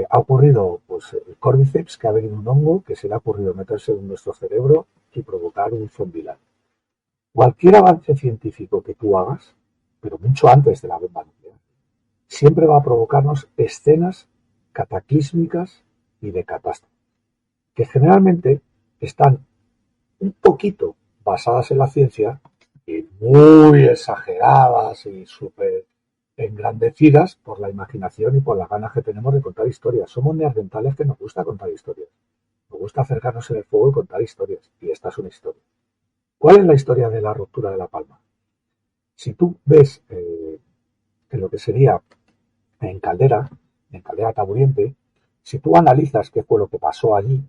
ha ocurrido pues el Cordyceps, que ha venido un hongo que se le ha ocurrido meterse en nuestro cerebro y provocar un zombiland. Cualquier avance científico que tú hagas, pero mucho antes de la bomba nuclear, siempre va a provocarnos escenas cataclísmicas y de catástrofe, que generalmente están un poquito basadas en la ciencia y muy exageradas y súper engrandecidas por la imaginación y por las ganas que tenemos de contar historias. Somos neandertales que nos gusta contar historias. Nos gusta acercarnos en el fuego y contar historias. Y esta es una historia. ¿Cuál es la historia de la ruptura de La Palma? Si tú ves en lo que sería en Caldera Taburiente, si tú analizas qué fue lo que pasó allí,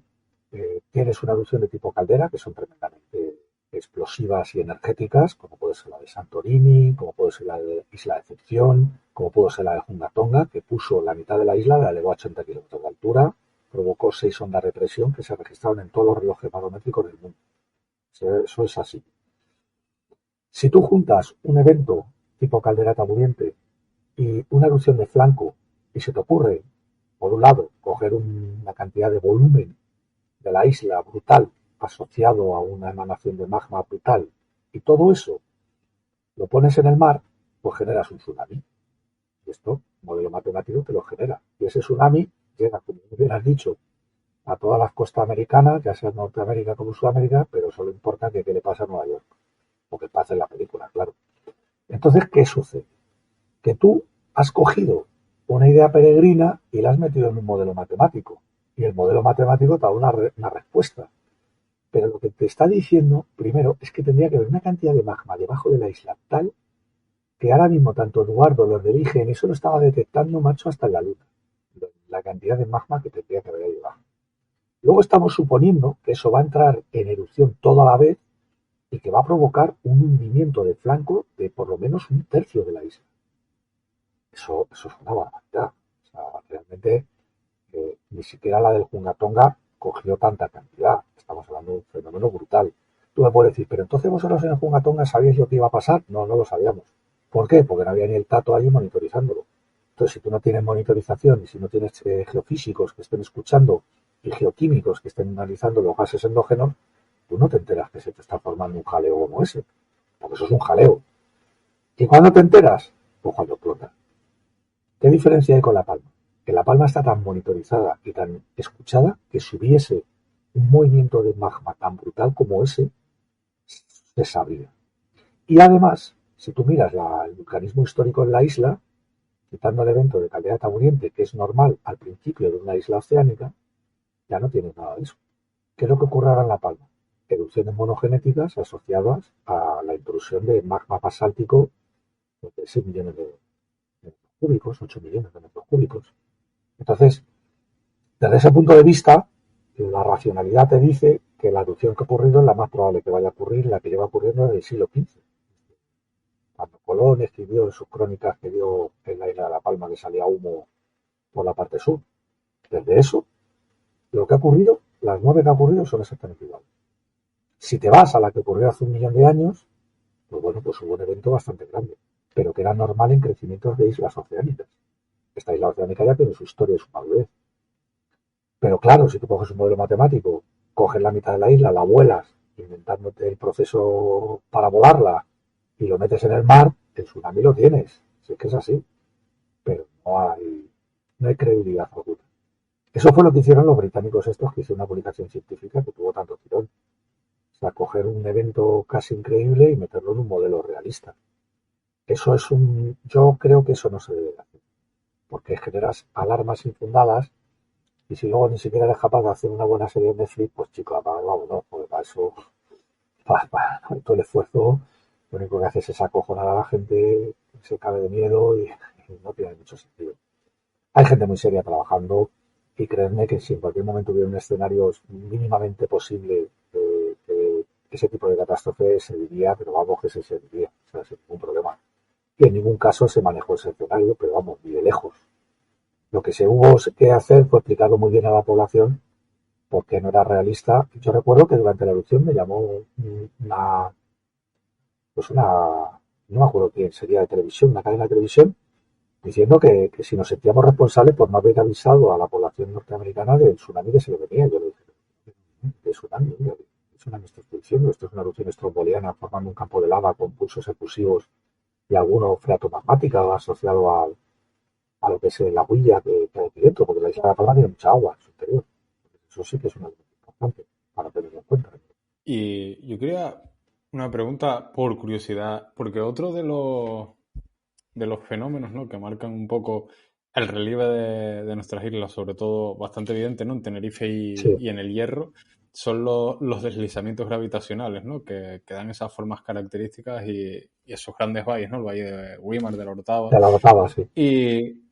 tienes una erupción de tipo caldera que son tremendamente explosivas y energéticas, como puede ser la de Santorini, como puede ser la de Isla de Excepción, como puede ser la de Jungatonga, que puso la mitad de la isla, la elevó a 80 kilómetros de altura, provocó 6 ondas de presión que se registraron en todos los relojes barométricos del mundo. Eso es así. Si tú juntas un evento tipo caldera taburiente y una erupción de flanco y se te ocurre, por un lado, coger una cantidad de volumen de la isla brutal asociado a una emanación de magma brutal y todo eso lo pones en el mar, pues generas un tsunami. Y esto, un modelo matemático te lo genera. Y ese tsunami llega, como bien has dicho, a todas las costas americanas, ya sea Norteamérica como Sudamérica, pero solo importa que qué le pasa a Nueva York, o que pasa en la película, claro. Entonces, ¿qué sucede? Que tú has cogido una idea peregrina y la has metido en un modelo matemático. Y el modelo matemático te da una respuesta. Pero lo que te está diciendo, primero, es que tendría que haber una cantidad de magma debajo de la isla tal que ahora mismo tanto Eduardo, los del IGN, eso lo estaba detectando, macho, hasta en la Luna. La cantidad de magma que tendría que haber ahí debajo. Luego estamos suponiendo que eso va a entrar en erupción toda la vez y que va a provocar un hundimiento de flanco de por lo menos un tercio de la isla. Eso es una barbaridad. O sea, realmente ni siquiera la del Jungatonga cogió tanta cantidad. Estamos hablando de un fenómeno brutal. Tú me puedes decir, pero entonces vosotros en el Jungatonga sabíais lo que iba a pasar. No, no lo sabíamos. ¿Por qué? Porque no había ni el tato ahí monitorizándolo. Entonces, si tú no tienes monitorización y si no tienes geofísicos que estén escuchando y geoquímicos que estén analizando los gases endógenos, tú no te enteras que se te está formando un jaleo como ese. Porque eso es un jaleo. ¿Y cuándo te enteras? Pues cuando explota. ¿Qué diferencia hay con La Palma? Que La Palma está tan monitorizada y tan escuchada que si hubiese un movimiento de magma tan brutal como ese, se sabría. Y además, si tú miras el vulcanismo histórico en la isla, quitando el evento de caldera taburiente, que es normal al principio de una isla oceánica, ya no tienes nada de eso. ¿Qué es lo que ocurre ahora en La Palma? Erupciones monogenéticas asociadas a la intrusión de magma basáltico de 6 millones de metros cúbicos, 8 millones de metros cúbicos. Entonces, desde ese punto de vista, la racionalidad te dice que la erupción que ha ocurrido es la más probable que vaya a ocurrir, la que lleva ocurriendo desde el siglo XV. Cuando Colón escribió en sus crónicas que vio en la isla de La Palma que salía humo por la parte sur. Desde eso, lo que ha ocurrido, las 9 que ha ocurrido son exactamente iguales. Si te vas a la que ocurrió hace 1 millón de años, pues bueno, pues hubo un evento bastante grande. pero que era normal en crecimientos de islas oceánicas. Esta isla oceánica ya tiene su historia y su madurez. Pero claro, si tú coges un modelo matemático, coges la mitad de la isla, la vuelas, inventándote el proceso para volarla y lo metes en el mar, el tsunami lo tienes. Si es que es así. Pero no hay credibilidad alguna. Eso fue lo que hicieron los británicos estos, que hicieron una publicación científica que tuvo tanto tirón. O sea, coger un evento casi increíble y meterlo en un modelo realista. Eso es yo creo que eso no se debe hacer. Porque generas alarmas infundadas y si luego ni siquiera eres capaz de hacer una buena serie de Netflix, pues chico, apaga, vámonos, porque para eso, para todo el esfuerzo, lo único que haces es acojonar a la gente, se cae de miedo y no tiene mucho sentido. Hay gente muy seria trabajando y creedme que si en cualquier momento hubiera un escenario mínimamente posible ese tipo de catástrofe se diría, pero vamos que se diría, o sea, sin ningún problema. Y en ningún caso se manejó ese escenario, pero vamos, ni de lejos. Lo que se hubo que hacer fue explicarlo muy bien a la población porque no era realista. Yo recuerdo que durante la erupción me llamó no me acuerdo quién sería de televisión, una cadena de televisión, diciendo que si nos sentíamos responsables por no haber avisado a la población norteamericana del tsunami que se le venía. Yo le dije, ¿qué tsunami? ¿Qué tsunami estás diciendo? Esto es una erupción estromboliana formando un campo de lava con pulsos efusivos y alguno freatomagmática asociado a lo que es la huilla que hay aquí dentro, porque la isla de La Palma tiene mucha agua en su interior. Eso sí que es un elemento importante para tenerlo en cuenta. Y yo quería una pregunta por curiosidad, porque otro de los fenómenos, ¿no?, que marcan un poco el relieve de nuestras islas, sobre todo bastante evidente, ¿no?, en Tenerife y en el Hierro, son los deslizamientos gravitacionales, ¿no?, que dan esas formas características y esos grandes valles, ¿no?, el valle de Weimar, de la Orotava. De la Orotava, sí. Y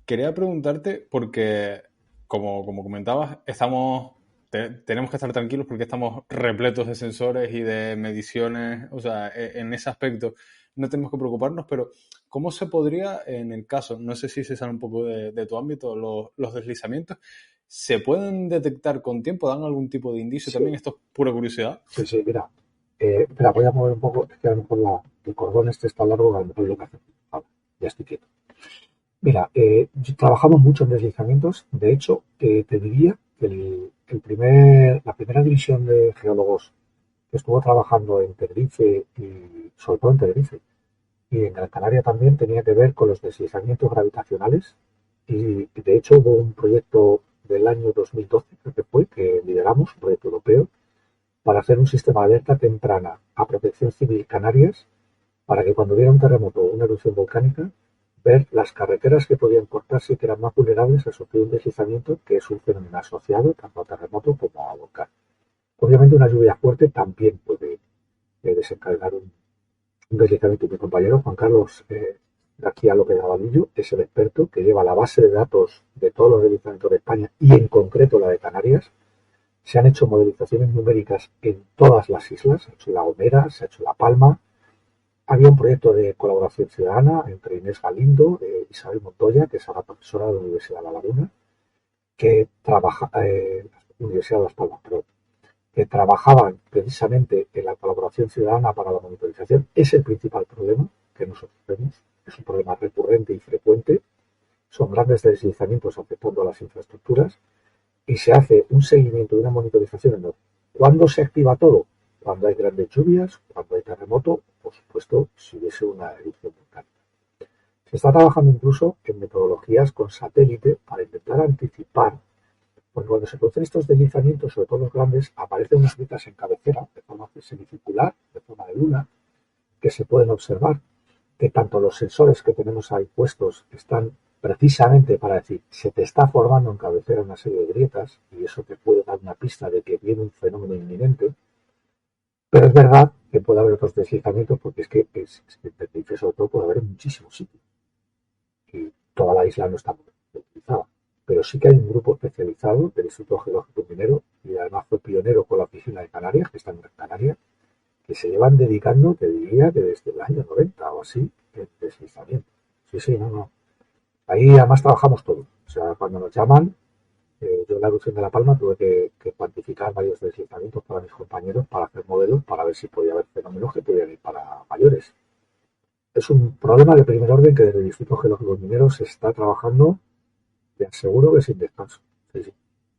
quería preguntarte, porque como comentabas, tenemos que estar tranquilos porque estamos repletos de sensores y de mediciones, o sea, en ese aspecto no tenemos que preocuparnos, pero ¿cómo se podría, en el caso, no sé si se sale un poco de tu ámbito, los deslizamientos, se pueden detectar con tiempo? ¿Dan algún tipo de indicio también? Esto es pura curiosidad. Sí, mira. Espera, voy a mover un poco, es que a lo mejor el cordón este está largo, a lo mejor lo que hace. Vale, ya estoy quieto. Mira, trabajamos mucho en deslizamientos. De hecho, te diría que la primera división de geólogos que estuvo trabajando en Tenerife y sobre todo en Tenerife y en Gran Canaria también tenía que ver con los deslizamientos gravitacionales y de hecho hubo un proyecto del año 2012 creo que fue, que lideramos, un proyecto europeo, para hacer un sistema de alerta temprana a Protección Civil Canarias para que cuando hubiera un terremoto o una erupción volcánica ver las carreteras que podían cortarse y que eran más vulnerables a sufrir un deslizamiento, que es un fenómeno asociado tanto a terremoto como a volcán. Obviamente una lluvia fuerte también puede desencadenar un deslizamiento. Y mi compañero Juan Carlos García López Abadillo es el experto que lleva la base de datos de todos los deslizamientos de España y en concreto la de Canarias. Se han hecho modelizaciones numéricas en todas las islas, se ha hecho en La Gomera, se ha hecho en La Palma. Había un proyecto de colaboración ciudadana entre Inés Galindo, Isabel Montoya, que es ahora profesora de la Universidad de La Laguna, que Universidad de Las Palmas, perdón, que trabajaban precisamente en la colaboración ciudadana para la monitorización. Es el principal problema que nosotros vemos, es un problema recurrente y frecuente, son grandes deslizamientos afectando a las infraestructuras y se hace un seguimiento y una monitorización enorme. ¿Cuándo se activa todo? Cuando hay grandes lluvias, cuando hay terremoto, por supuesto, si hubiese una erupción volcánica. Se está trabajando incluso en metodologías con satélite para intentar anticipar, porque cuando se producen estos deslizamientos, sobre todo los grandes, aparecen unas grietas en cabecera, de forma semicircular, de forma de luna, que se pueden observar, que tanto los sensores que tenemos ahí puestos están precisamente para decir, se te está formando en cabecera una serie de grietas, y eso te puede dar una pista de que viene un fenómeno inminente. Pero es verdad que puede haber otros deslizamientos porque es que en Tenerife sobre todo puede haber muchísimos sitios y toda la isla no está muy utilizada. Pero sí que hay un grupo especializado del Instituto Geológico Minero y además fue pionero con la oficina de Canarias, que está en Gran Canaria, que se llevan dedicando, te diría que desde el año 90 o así, el deslizamiento. Sí, no. Ahí además trabajamos todos. O sea, cuando nos llaman, yo en la erupción de La Palma tuve que cuantificar varios deslizamientos para mis compañeros para hacer modelos para ver si podía haber fenómenos que pudieran ir para mayores. es un problema de primer orden que desde el Instituto Geológico Minero se está trabajando, te aseguro que sin descanso. Sí, sí,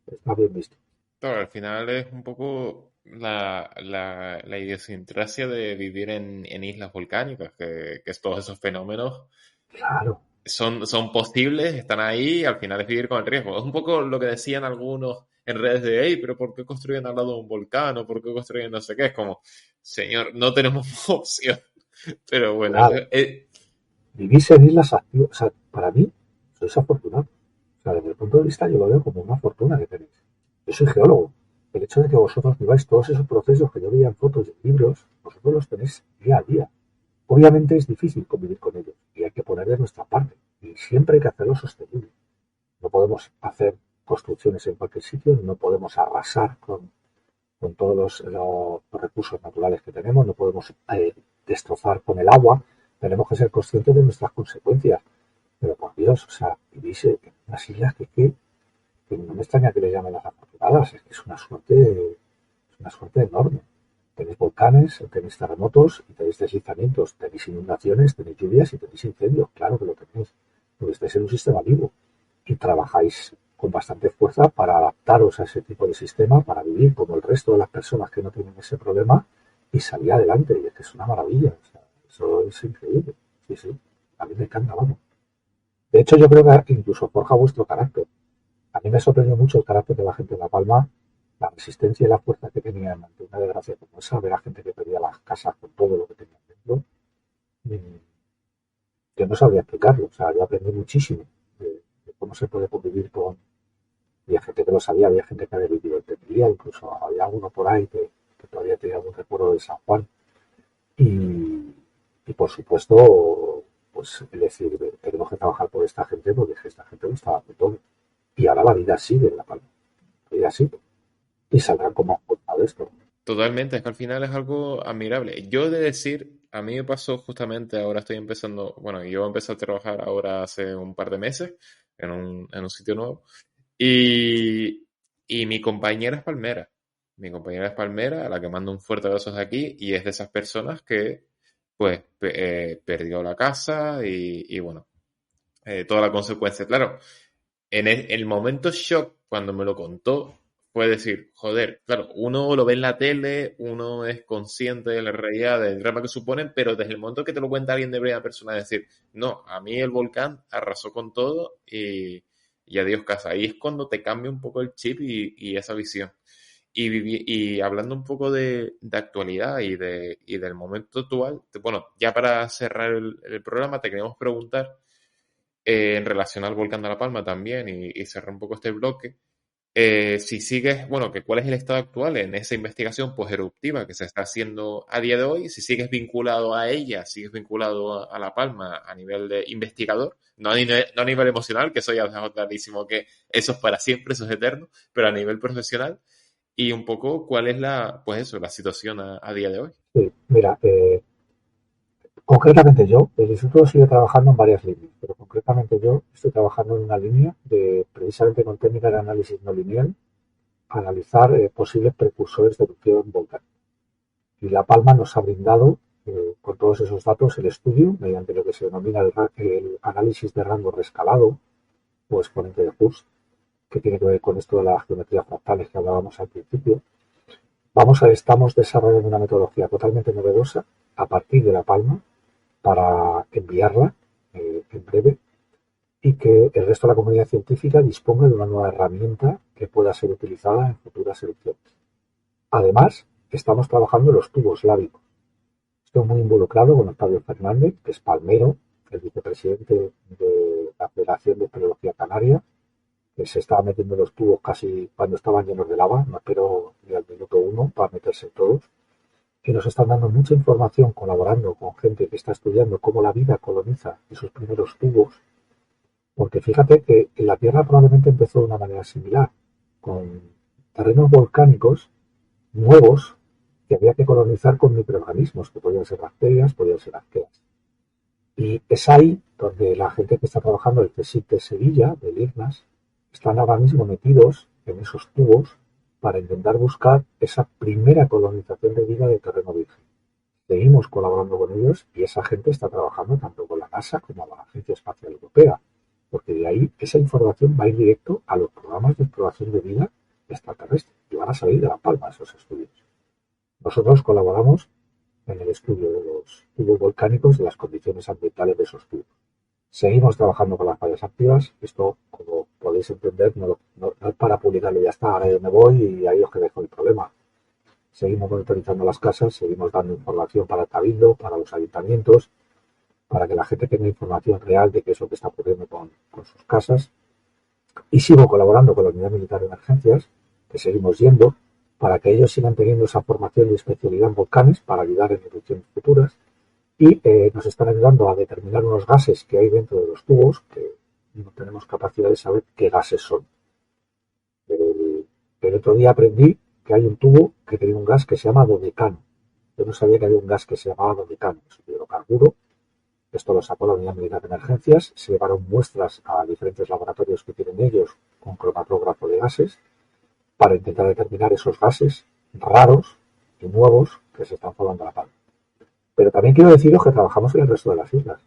está bien visto. Claro, al final es un poco la idiosincrasia de vivir en islas volcánicas, que todos esos fenómenos Claro, son posibles, están ahí, al final es vivir con el riesgo. Es un poco lo que decían algunos en redes de, hey, pero ¿por qué construyen al lado de un volcán? ¿O por qué construyen no sé qué? Es como, señor, no tenemos opción. Pero bueno, claro. Vivís en islas activas, o sea, para mí, sois afortunados. O sea, desde el punto de vista yo lo veo como una fortuna que tenéis. Yo soy geólogo. El hecho de que vosotros viváis todos esos procesos que yo veía en fotos y en libros, vosotros los tenéis día a día. Obviamente es difícil convivir con ellos y hay que poner de nuestra parte. Y siempre hay que hacerlo sostenible. No podemos hacer construcciones en cualquier sitio, no podemos arrasar con todos los recursos naturales que tenemos, no podemos destrozar con el agua. Tenemos que ser conscientes de nuestras consecuencias. Pero por Dios, o sea, vivís en unas islas que no me extraña que le llamen las afortunadas, es que es una suerte enorme. Tenéis volcanes, tenéis terremotos y tenéis deslizamientos, tenéis inundaciones, tenéis lluvias y tenéis incendios, claro que lo tenéis, porque estáis en un sistema vivo y trabajáis con bastante fuerza para adaptaros a ese tipo de sistema, para vivir como el resto de las personas que no tienen ese problema y salir adelante. Y es que es una maravilla, o sea, eso es increíble. Sí, sí, a mí me encanta, vamos. De hecho, yo creo que incluso forja vuestro carácter. A mí me sorprendió mucho el carácter de la gente de La Palma, la resistencia y la fuerza que tenían ante una desgracia como esa, ver a gente que perdía las casas con todo lo que tenían dentro. Mm, Yo no sabría explicarlo, o sea, yo aprendí muchísimo de cómo se puede convivir con... Había gente que lo sabía, había gente que había vivido en Tequila, incluso había uno por ahí que todavía tenía algún recuerdo de San Juan. Y por supuesto, pues es decir, tenemos que trabajar por esta gente porque esta gente lo estaba dando todo. Y ahora la vida sigue en La Palma, la vida sigue. Y saldrán como culpa de esto. Totalmente, es que al final es algo admirable. Yo he de decir, a mí me pasó justamente, ahora estoy empezando, bueno, yo empecé a trabajar ahora hace un par de meses en un sitio nuevo y, y mi compañera es palmera. Mi compañera es palmera, a la que mando un fuerte abrazo desde aquí y es de esas personas que, pues, perdió la casa y bueno, toda la consecuencia. Claro, en el momento shock, cuando me lo contó, fue decir, joder, claro, uno lo ve en la tele, uno es consciente de la realidad, del drama que suponen, pero desde el momento que te lo cuenta alguien de primera persona, decir, no, a mí el volcán arrasó con todo y adiós casa. Ahí es cuando te cambia un poco el chip y esa visión. Y hablando un poco de actualidad y del momento actual, bueno, ya para cerrar el programa, te queremos preguntar en relación al volcán de La Palma también y cerrar un poco este bloque. Si sigues, bueno, que cuál es el estado actual en esa investigación post-eruptiva que se está haciendo a día de hoy, si sigues vinculado a ella, sigues vinculado a La Palma a nivel de investigador, no a nivel emocional, que eso ya dejado clarísimo que eso es para siempre, eso es eterno, pero a nivel profesional y un poco cuál es pues eso, la situación a día de hoy. Sí, mira, concretamente yo, el instituto sigue trabajando en varias líneas, pero concretamente yo estoy trabajando en una línea de precisamente con técnicas de análisis no lineal, analizar posibles precursores de erupción volcánica. Y La Palma nos ha brindado, con todos esos datos, el estudio mediante lo que se denomina el análisis de rango rescalado o exponente de Hus, que tiene que ver con esto de las geometrías fractales que hablábamos al principio. Estamos desarrollando una metodología totalmente novedosa a partir de La Palma para enviarla en breve y que el resto de la comunidad científica disponga de una nueva herramienta que pueda ser utilizada en futuras erupciones. Además, estamos trabajando en los tubos lábicos. Estoy muy involucrado con Octavio Fernández, que es palmero, el vicepresidente de la Federación de Espeleología Canaria, que se estaba metiendo en los tubos casi cuando estaban llenos de lava, no espero ni al minuto uno para meterse todos, que nos están dando mucha información colaborando con gente que está estudiando cómo la vida coloniza esos primeros tubos, porque fíjate que en la Tierra probablemente empezó de una manera similar, con terrenos volcánicos nuevos que había que colonizar con microorganismos, que podían ser bacterias, podían ser arqueas. Y es ahí donde la gente que está trabajando, el CSIC de Sevilla, del IRNAS, están ahora mismo metidos en esos tubos para intentar buscar esa primera colonización de vida de terreno virgen. Seguimos colaborando con ellos y esa gente está trabajando tanto con la NASA como con la Agencia Espacial Europea, porque de ahí esa información va a ir directo a los programas de exploración de vida extraterrestre y van a salir de La Palma esos estudios. Nosotros colaboramos en el estudio de los tubos volcánicos y las condiciones ambientales de esos tubos. Seguimos trabajando con las fallas activas. Esto, como podéis entender, no es para publicarlo y ya está, ahora yo me voy y ahí os que dejo el problema. Seguimos monitorizando las casas, seguimos dando información para el cabildo, para los ayuntamientos, para que la gente tenga información real de qué es lo que está ocurriendo con sus casas. Y sigo colaborando con la Unidad Militar de Emergencias, que seguimos yendo, para que ellos sigan teniendo esa formación y especialidad en volcanes para ayudar en erupciones futuras. Y nos están ayudando a determinar unos gases que hay dentro de los tubos, que no tenemos capacidad de saber qué gases son. El otro día aprendí que hay un tubo que tiene un gas que se llama dodecano. Yo no sabía que había un gas que se llamaba dodecano, es un hidrocarburo. Esto lo sacó la Unidad Militar de Emergencias. Se llevaron muestras a diferentes laboratorios que tienen ellos con cromatógrafo de gases para intentar determinar esos gases raros y nuevos que se están formando en La Palma. Pero también quiero deciros que trabajamos en el resto de las islas.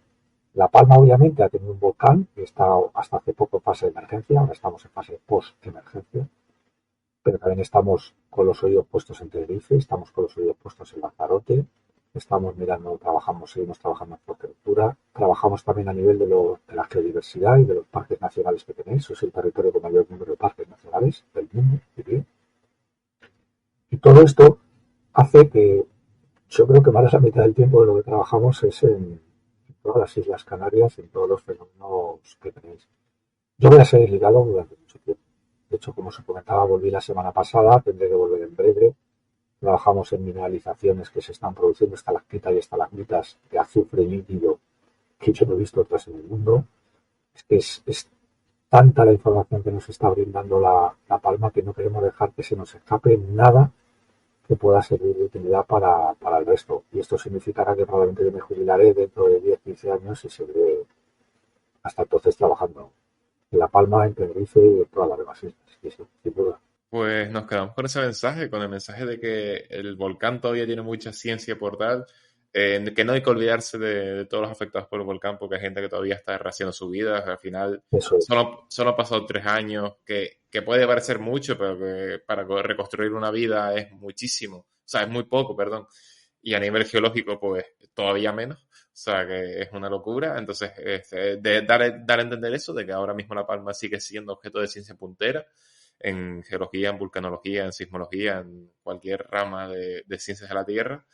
La Palma obviamente ha tenido un volcán y está hasta hace poco en fase de emergencia, ahora estamos en fase post-emergencia, pero también estamos con los oídos puestos en Tenerife, estamos con los oídos puestos en Lanzarote, estamos mirando, seguimos trabajando en Fuerteventura, trabajamos también a nivel de la geodiversidad y de los parques nacionales que tenéis, es el territorio con mayor número de parques nacionales del mundo, diría. Y todo esto hace que yo creo que más de la mitad del tiempo de lo que trabajamos es en todas las Islas Canarias, en todos los fenómenos que tenéis. Yo voy a seguir ligado durante mucho tiempo. De hecho, como os comentaba, volví la semana pasada, tendré que volver en breve. Trabajamos en mineralizaciones que se están produciendo, estalactitas y estalagmitas de azufre líquido que yo no he visto otras en el mundo. Es que es tanta la información que nos está brindando la Palma que no queremos dejar que se nos escape nada que pueda servir de utilidad para el resto. Y esto significará que probablemente yo me jubilaré dentro de 10-15 años y seguiré hasta entonces trabajando en La Palma, en Tenerife y en todas las demás islas. Sí, sí, sin duda. Pues nos quedamos con ese mensaje, con el mensaje de que el volcán todavía tiene mucha ciencia por dar, que no hay que olvidarse de todos los afectados por el volcán, porque hay gente que todavía está rehaciendo su vida. Al final, Eso es. solo han pasado 3 años, que puede parecer mucho, pero que para reconstruir una vida es muchísimo. O sea, es muy poco, perdón. Y a nivel geológico, pues todavía menos. O sea, que es una locura. Entonces, dar a entender eso, de que ahora mismo La Palma sigue siendo objeto de ciencia puntera en geología, en vulcanología, en sismología, en cualquier rama de ciencias de la Tierra,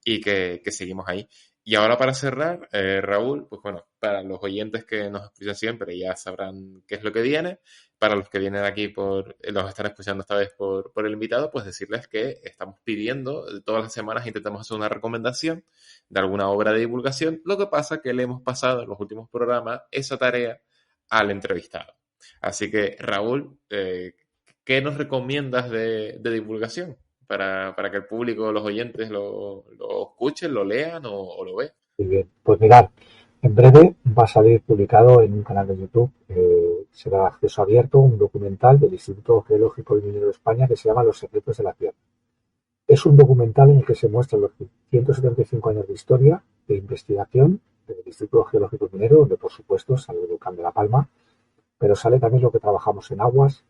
y que seguimos ahí. Y ahora para cerrar, Raúl, pues bueno, para los oyentes que nos escuchan siempre ya sabrán qué es lo que viene. Para los que vienen aquí los están escuchando esta vez por el invitado, pues decirles que estamos pidiendo, todas las semanas intentamos hacer una recomendación de alguna obra de divulgación. Lo que pasa es que le hemos pasado en los últimos programas esa tarea al entrevistado. Así que, Raúl, ¿qué nos recomiendas de divulgación para que el público, los oyentes lo escuchen, lo lean o lo vean? Muy bien. Pues mirad, en breve va a salir publicado en un canal de YouTube, será de acceso abierto, un documental del Instituto Geológico y Minero de España que se llama Los secretos de la Tierra. Es un documental en el que se muestran los 175 años de historia, de investigación del Instituto Geológico y Minero, donde por supuesto sale el volcán de La Palma, pero sale también lo que trabajamos en aguas,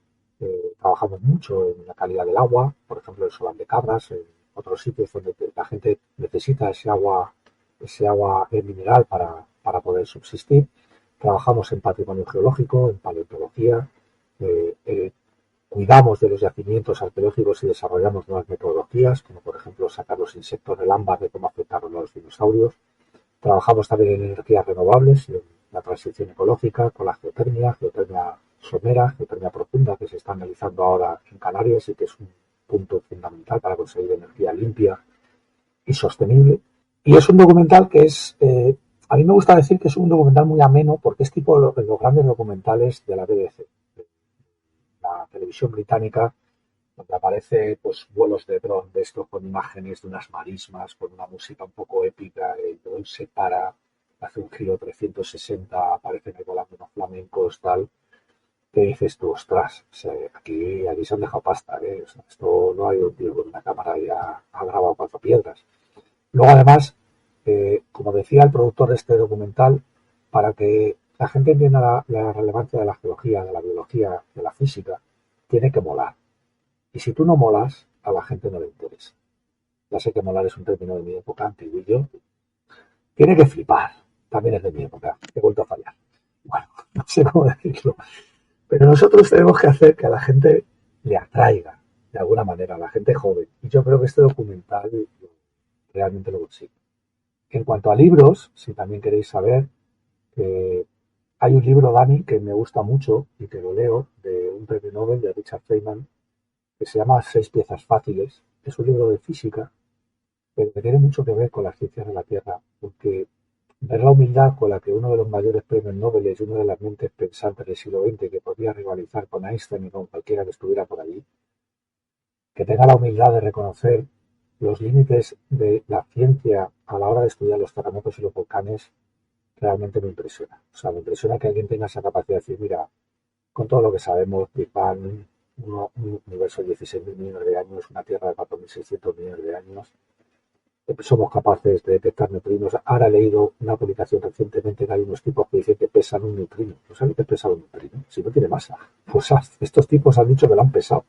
trabajamos mucho en la calidad del agua, por ejemplo en Solán de Cabras, en otros sitios donde la gente necesita ese agua mineral para poder subsistir. Trabajamos en patrimonio geológico, en paleontología, cuidamos de los yacimientos arqueológicos y desarrollamos nuevas metodologías, como por ejemplo sacar los insectos del ámbar de cómo afectaron a los dinosaurios. Trabajamos también en energías renovables y en la transición ecológica con la geotermia somera, geotermia profunda, que se está analizando ahora en Canarias y que es un punto fundamental para conseguir energía limpia y sostenible. Y es un documental que a mí me gusta decir que es un documental muy ameno porque es tipo los grandes documentales de la BBC, la televisión británica, donde aparece pues vuelos de dron de estos con imágenes de unas marismas, con una música un poco épica, el dron se para, hace un giro 360, aparecen ahí volando unos flamencos, tal, que dices tú, ostras, aquí se han dejado pasta, o sea, esto no hay un tío con una cámara y ha grabado 4 piedras. Luego, además, como decía el productor de este documental, para que la gente entienda la relevancia de la geología, de la biología, de la física, tiene que molar. Y si tú no molas, a la gente no le interesa. Ya sé que molar es un término de mi época, antiguillo. Tiene que flipar. También es de mi época. He vuelto a fallar. Bueno, no sé cómo decirlo. Pero nosotros tenemos que hacer que a la gente le atraiga, de alguna manera, a la gente joven. Y yo creo que este documental realmente lo consigue. En cuanto a libros, si también queréis saber, hay un libro, Dani, que me gusta mucho y que lo leo, de un premio Nobel de Richard Feynman, que se llama 6 piezas fáciles. Es un libro de física, pero que tiene mucho que ver con las ciencias de la Tierra, porque ver la humildad con la que uno de los mayores premios Nobel y una de las mentes pensantes del siglo XX, que podía rivalizar con Einstein y con cualquiera que estuviera por allí, que tenga la humildad de reconocer los límites de la ciencia a la hora de estudiar los terremotos y los volcanes, realmente me impresiona. O sea, me impresiona que alguien tenga esa capacidad de decir, mira, con todo lo que sabemos, Big Bang, un universo de 16.000 millones de años, una Tierra de 4.600 millones de años, somos capaces de detectar neutrinos. Ahora he leído una publicación recientemente que hay unos tipos que dicen que pesan un neutrino. ¿No saben qué pesa un neutrino? Si no tiene masa. Pues estos tipos han dicho que lo han pesado.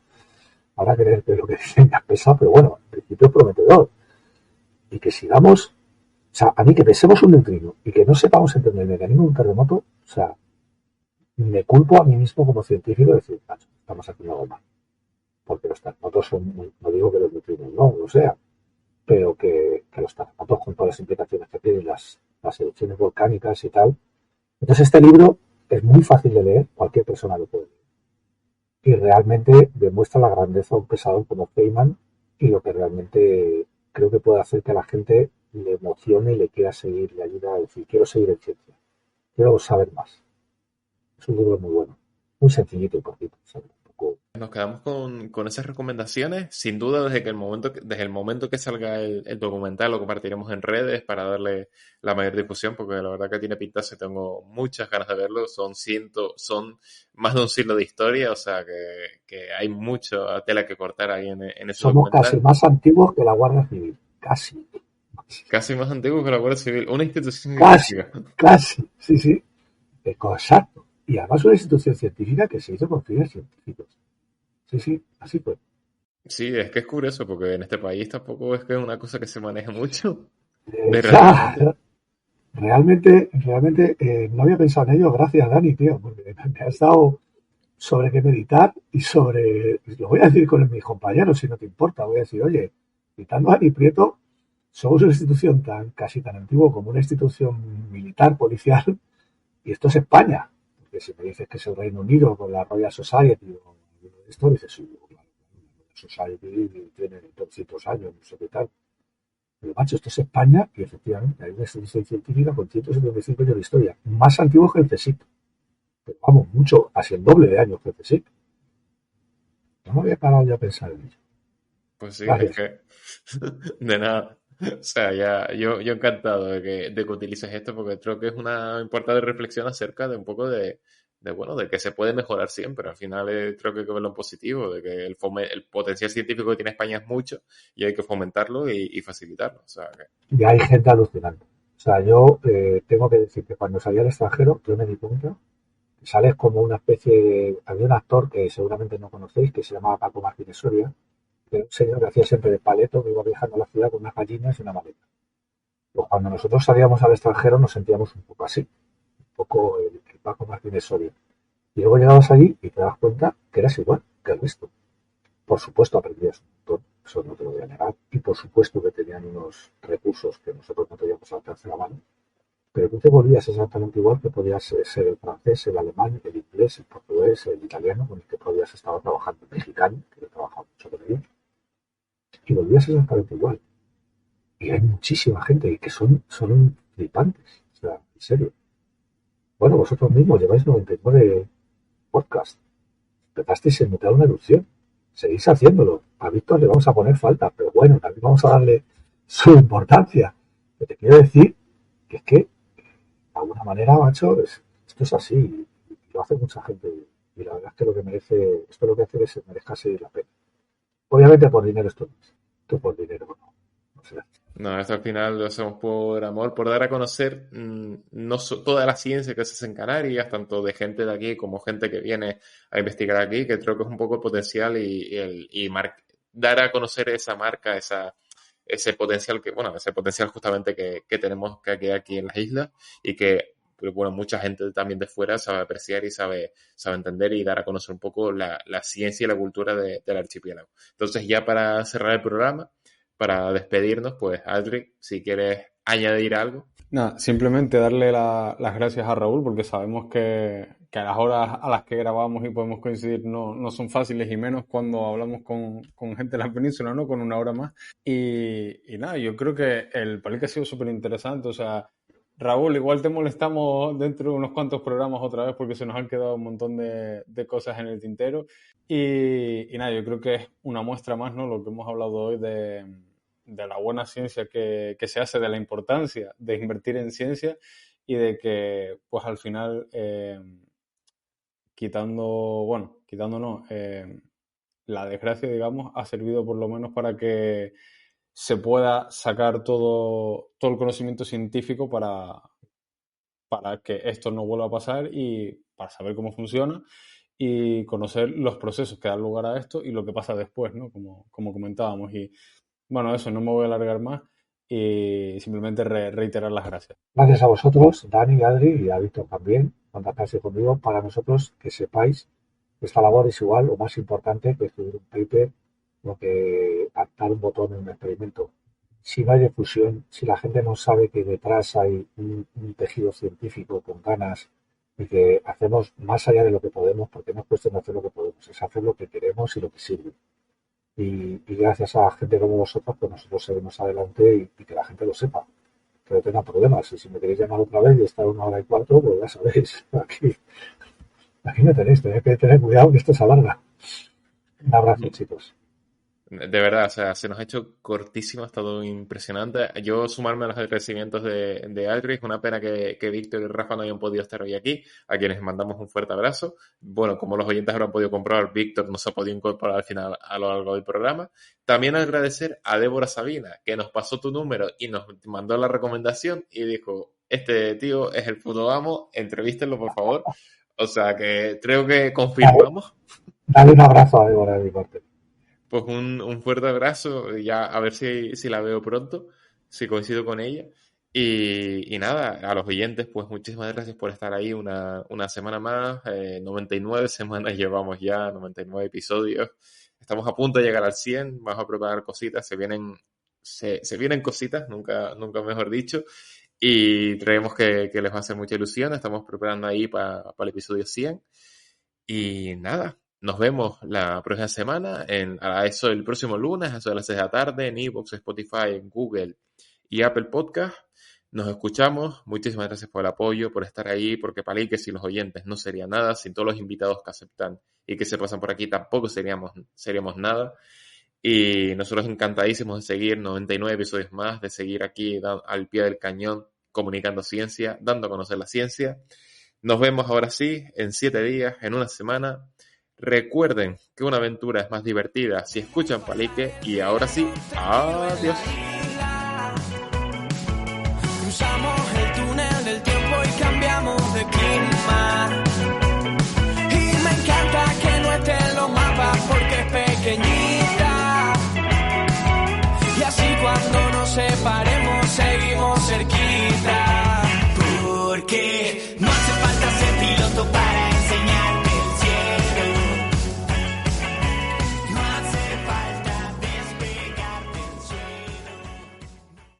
Habrá que leer lo que dicen que han pesado, pero bueno, en principio es prometedor. Y que sigamos, o sea, a mí que pesemos un neutrino y que no sepamos entender el mecanismo de un terremoto, o sea, me culpo a mí mismo como científico de decir, macho, estamos haciendo algo mal. Porque los terremotos son, no digo que los neutrinos no lo sean, pero que los terremotos con todas las implicaciones que tienen las erupciones volcánicas y tal. Entonces este libro es muy fácil de leer, cualquier persona lo puede leer. Y realmente demuestra la grandeza de un pensador como Feynman y lo que realmente creo que puede hacer que a la gente le emocione y le quiera seguir, le ayuda a decir, quiero seguir en ciencia, quiero saber más. Es un libro muy bueno, muy sencillito y cortito, ¿sabes? Nos quedamos con esas recomendaciones. Sin duda, desde el momento que salga el documental, lo compartiremos en redes para darle la mayor difusión, porque la verdad que tiene pintaza y tengo muchas ganas de verlo. Son más de un siglo de historia, o sea que hay mucha tela que cortar ahí en ese Somos documental. casi más antiguos que la Guardia Civil, casi. Casi más antiguos que la Guardia Civil, una institución científica. Casi, sí. Exacto. Y además una institución científica que se hizo con fines científicos. Sí, así fue. Sí, es que es curioso porque en este país tampoco es que es una cosa que se maneje mucho. Realmente no había pensado en ello. Gracias, Dani, tío, porque me has dado sobre qué meditar y sobre, lo voy a decir con mis compañeros, si no te importa, voy a decir, oye, quitando a Dani Prieto, somos una institución casi tan antigua como una institución militar, policial, y esto es España. Porque si me dices que es el Reino Unido con la Royal Society o esto, dices, sí, claro, la Royal Society tiene 200 años, no sé qué tal. Pero, macho, esto es España y efectivamente hay una institución científica con 175 años de historia, más antiguo que el CSIC. Pero vamos, mucho, casi el doble de años que el CSIC. No me había parado ya a pensar en ello. Pues sí, gracias. Es que de nada. O sea, yo encantado de que utilices esto porque creo que es una importante reflexión acerca de un poco de que se puede mejorar siempre. Al final creo que hay que verlo en positivo, de que el potencial científico que tiene España es mucho y hay que fomentarlo y facilitarlo. O sea, Y hay gente alucinante. O sea, yo tengo que decir que cuando salí al extranjero, yo me di cuenta que sales como una especie de... Había un actor que seguramente no conocéis, que se llamaba Paco Martínez Soria, que era un señor que hacía siempre de paleto, que iba viajando a la ciudad con unas gallinas y una maleta. Pues cuando nosotros salíamos al extranjero nos sentíamos un poco así, un poco el Paco Martínez Soria. Y luego llegabas allí y te das cuenta que eras igual que el resto. Por supuesto aprendías un montón, eso no te lo voy a negar, y por supuesto que tenían unos recursos que nosotros no teníamos al alcance de la mano, pero tú te volvías exactamente igual que podías ser el francés, el alemán, el inglés, el portugués, el italiano, con el que podías estar trabajando, el mexicano, que yo he trabajado mucho con ellos, y volvías exactamente igual. Y hay muchísima gente y que son flipantes, o sea, en serio. Bueno, vosotros mismos lleváis 99 podcasts, empezasteis en mitad de una erupción. Seguís haciéndolo. A Víctor le vamos a poner falta, pero bueno, también vamos a darle su importancia. Pero te quiero decir que es que, de alguna manera, macho, esto es así. Y lo hace mucha gente. Y la verdad es que lo que merece, esto lo que hace es que merezca seguir la pena. Obviamente por dinero esto no es. Esto por dinero no. No sé. No, esto al final lo hacemos por amor, por dar a conocer no toda la ciencia que se hace en Canarias, tanto de gente de aquí como gente que viene a investigar aquí, que creo que es un poco el potencial dar a conocer esa marca, ese potencial ese potencial justamente que tenemos que aquí en las islas y que, pues, bueno, mucha gente también de fuera sabe apreciar y sabe entender y dar a conocer un poco la ciencia y la cultura del archipiélago. Entonces, ya para cerrar el programa, para despedirnos, pues Adri, si quieres añadir algo. Nada, simplemente darle las gracias a Raúl porque sabemos que a las horas a las que grabamos y podemos coincidir no son fáciles y menos cuando hablamos con gente de la península, ¿no? Con una hora más. Y nada, yo creo que el Palique ha sido súper interesante. O sea, Raúl, igual te molestamos dentro de unos cuantos programas otra vez porque se nos han quedado un montón de cosas en el tintero. Y nada, yo creo que es una muestra más, ¿no? Lo que hemos hablado hoy de la buena ciencia que se hace, de la importancia de invertir en ciencia y de que, pues al final, la desgracia, digamos, ha servido por lo menos para que se pueda sacar todo el conocimiento científico para que esto no vuelva a pasar y para saber cómo funciona y conocer los procesos que dan lugar a esto y lo que pasa después, ¿no? Como comentábamos. Y bueno, eso, no me voy a alargar más y simplemente reiterar las gracias. Gracias a vosotros, Dani, Adri y a Víctor también, contactarse conmigo. Para nosotros, que sepáis que esta labor es igual o más importante que escribir un paper o que actar un botón en un experimento. Si no hay difusión, si la gente no sabe que detrás hay un tejido científico con ganas y que hacemos más allá de lo que podemos, porque no es cuestión de hacer lo que podemos, es hacer lo que queremos y lo que sirve. Y gracias a gente como vosotros, pues nosotros seguimos adelante y que la gente lo sepa, que no tenga problemas. Y si me queréis llamar otra vez y estar 1 hora y 4, pues ya sabéis, aquí me tenéis que tener cuidado que esto se alarga. Un abrazo, chicos. De verdad, o sea, se nos ha hecho cortísimo, ha estado impresionante. Yo sumarme a los agradecimientos de Adri, es una pena que Víctor y Rafa no hayan podido estar hoy aquí, a quienes mandamos un fuerte abrazo. Bueno, como los oyentes habrán podido comprobar, Víctor no se ha podido incorporar al final a lo largo del programa. También agradecer a Débora Sabina, que nos pasó tu número y nos mandó la recomendación y dijo, este tío es el puto amo, entrevístenlo por favor. O sea que creo que confirmamos. Dale un abrazo a Débora de mi parte. Pues un fuerte abrazo, ya a ver si la veo pronto, si coincido con ella. Y nada, a los oyentes, pues muchísimas gracias por estar ahí una semana más. 99 semanas llevamos ya, 99 episodios. Estamos a punto de llegar al 100, vamos a preparar cositas, se vienen cositas, nunca mejor dicho. Y creemos que les va a hacer mucha ilusión, estamos preparando ahí para el episodio 100. Y nada. Nos vemos la próxima semana, a eso el próximo lunes, a eso de las 6 de la tarde, en iVoox, Spotify, en Google y Apple Podcast. Nos escuchamos. Muchísimas gracias por el apoyo, por estar ahí, porque Palique sin los oyentes no sería nada, sin todos los invitados que aceptan y que se pasan por aquí tampoco seríamos nada. Y nosotros encantadísimos de seguir 99 episodios más, de seguir aquí al pie del cañón, comunicando ciencia, dando a conocer la ciencia. Nos vemos ahora sí, en 7 días, en una semana. Recuerden que una aventura es más divertida si escuchan Palique y ahora sí, adiós.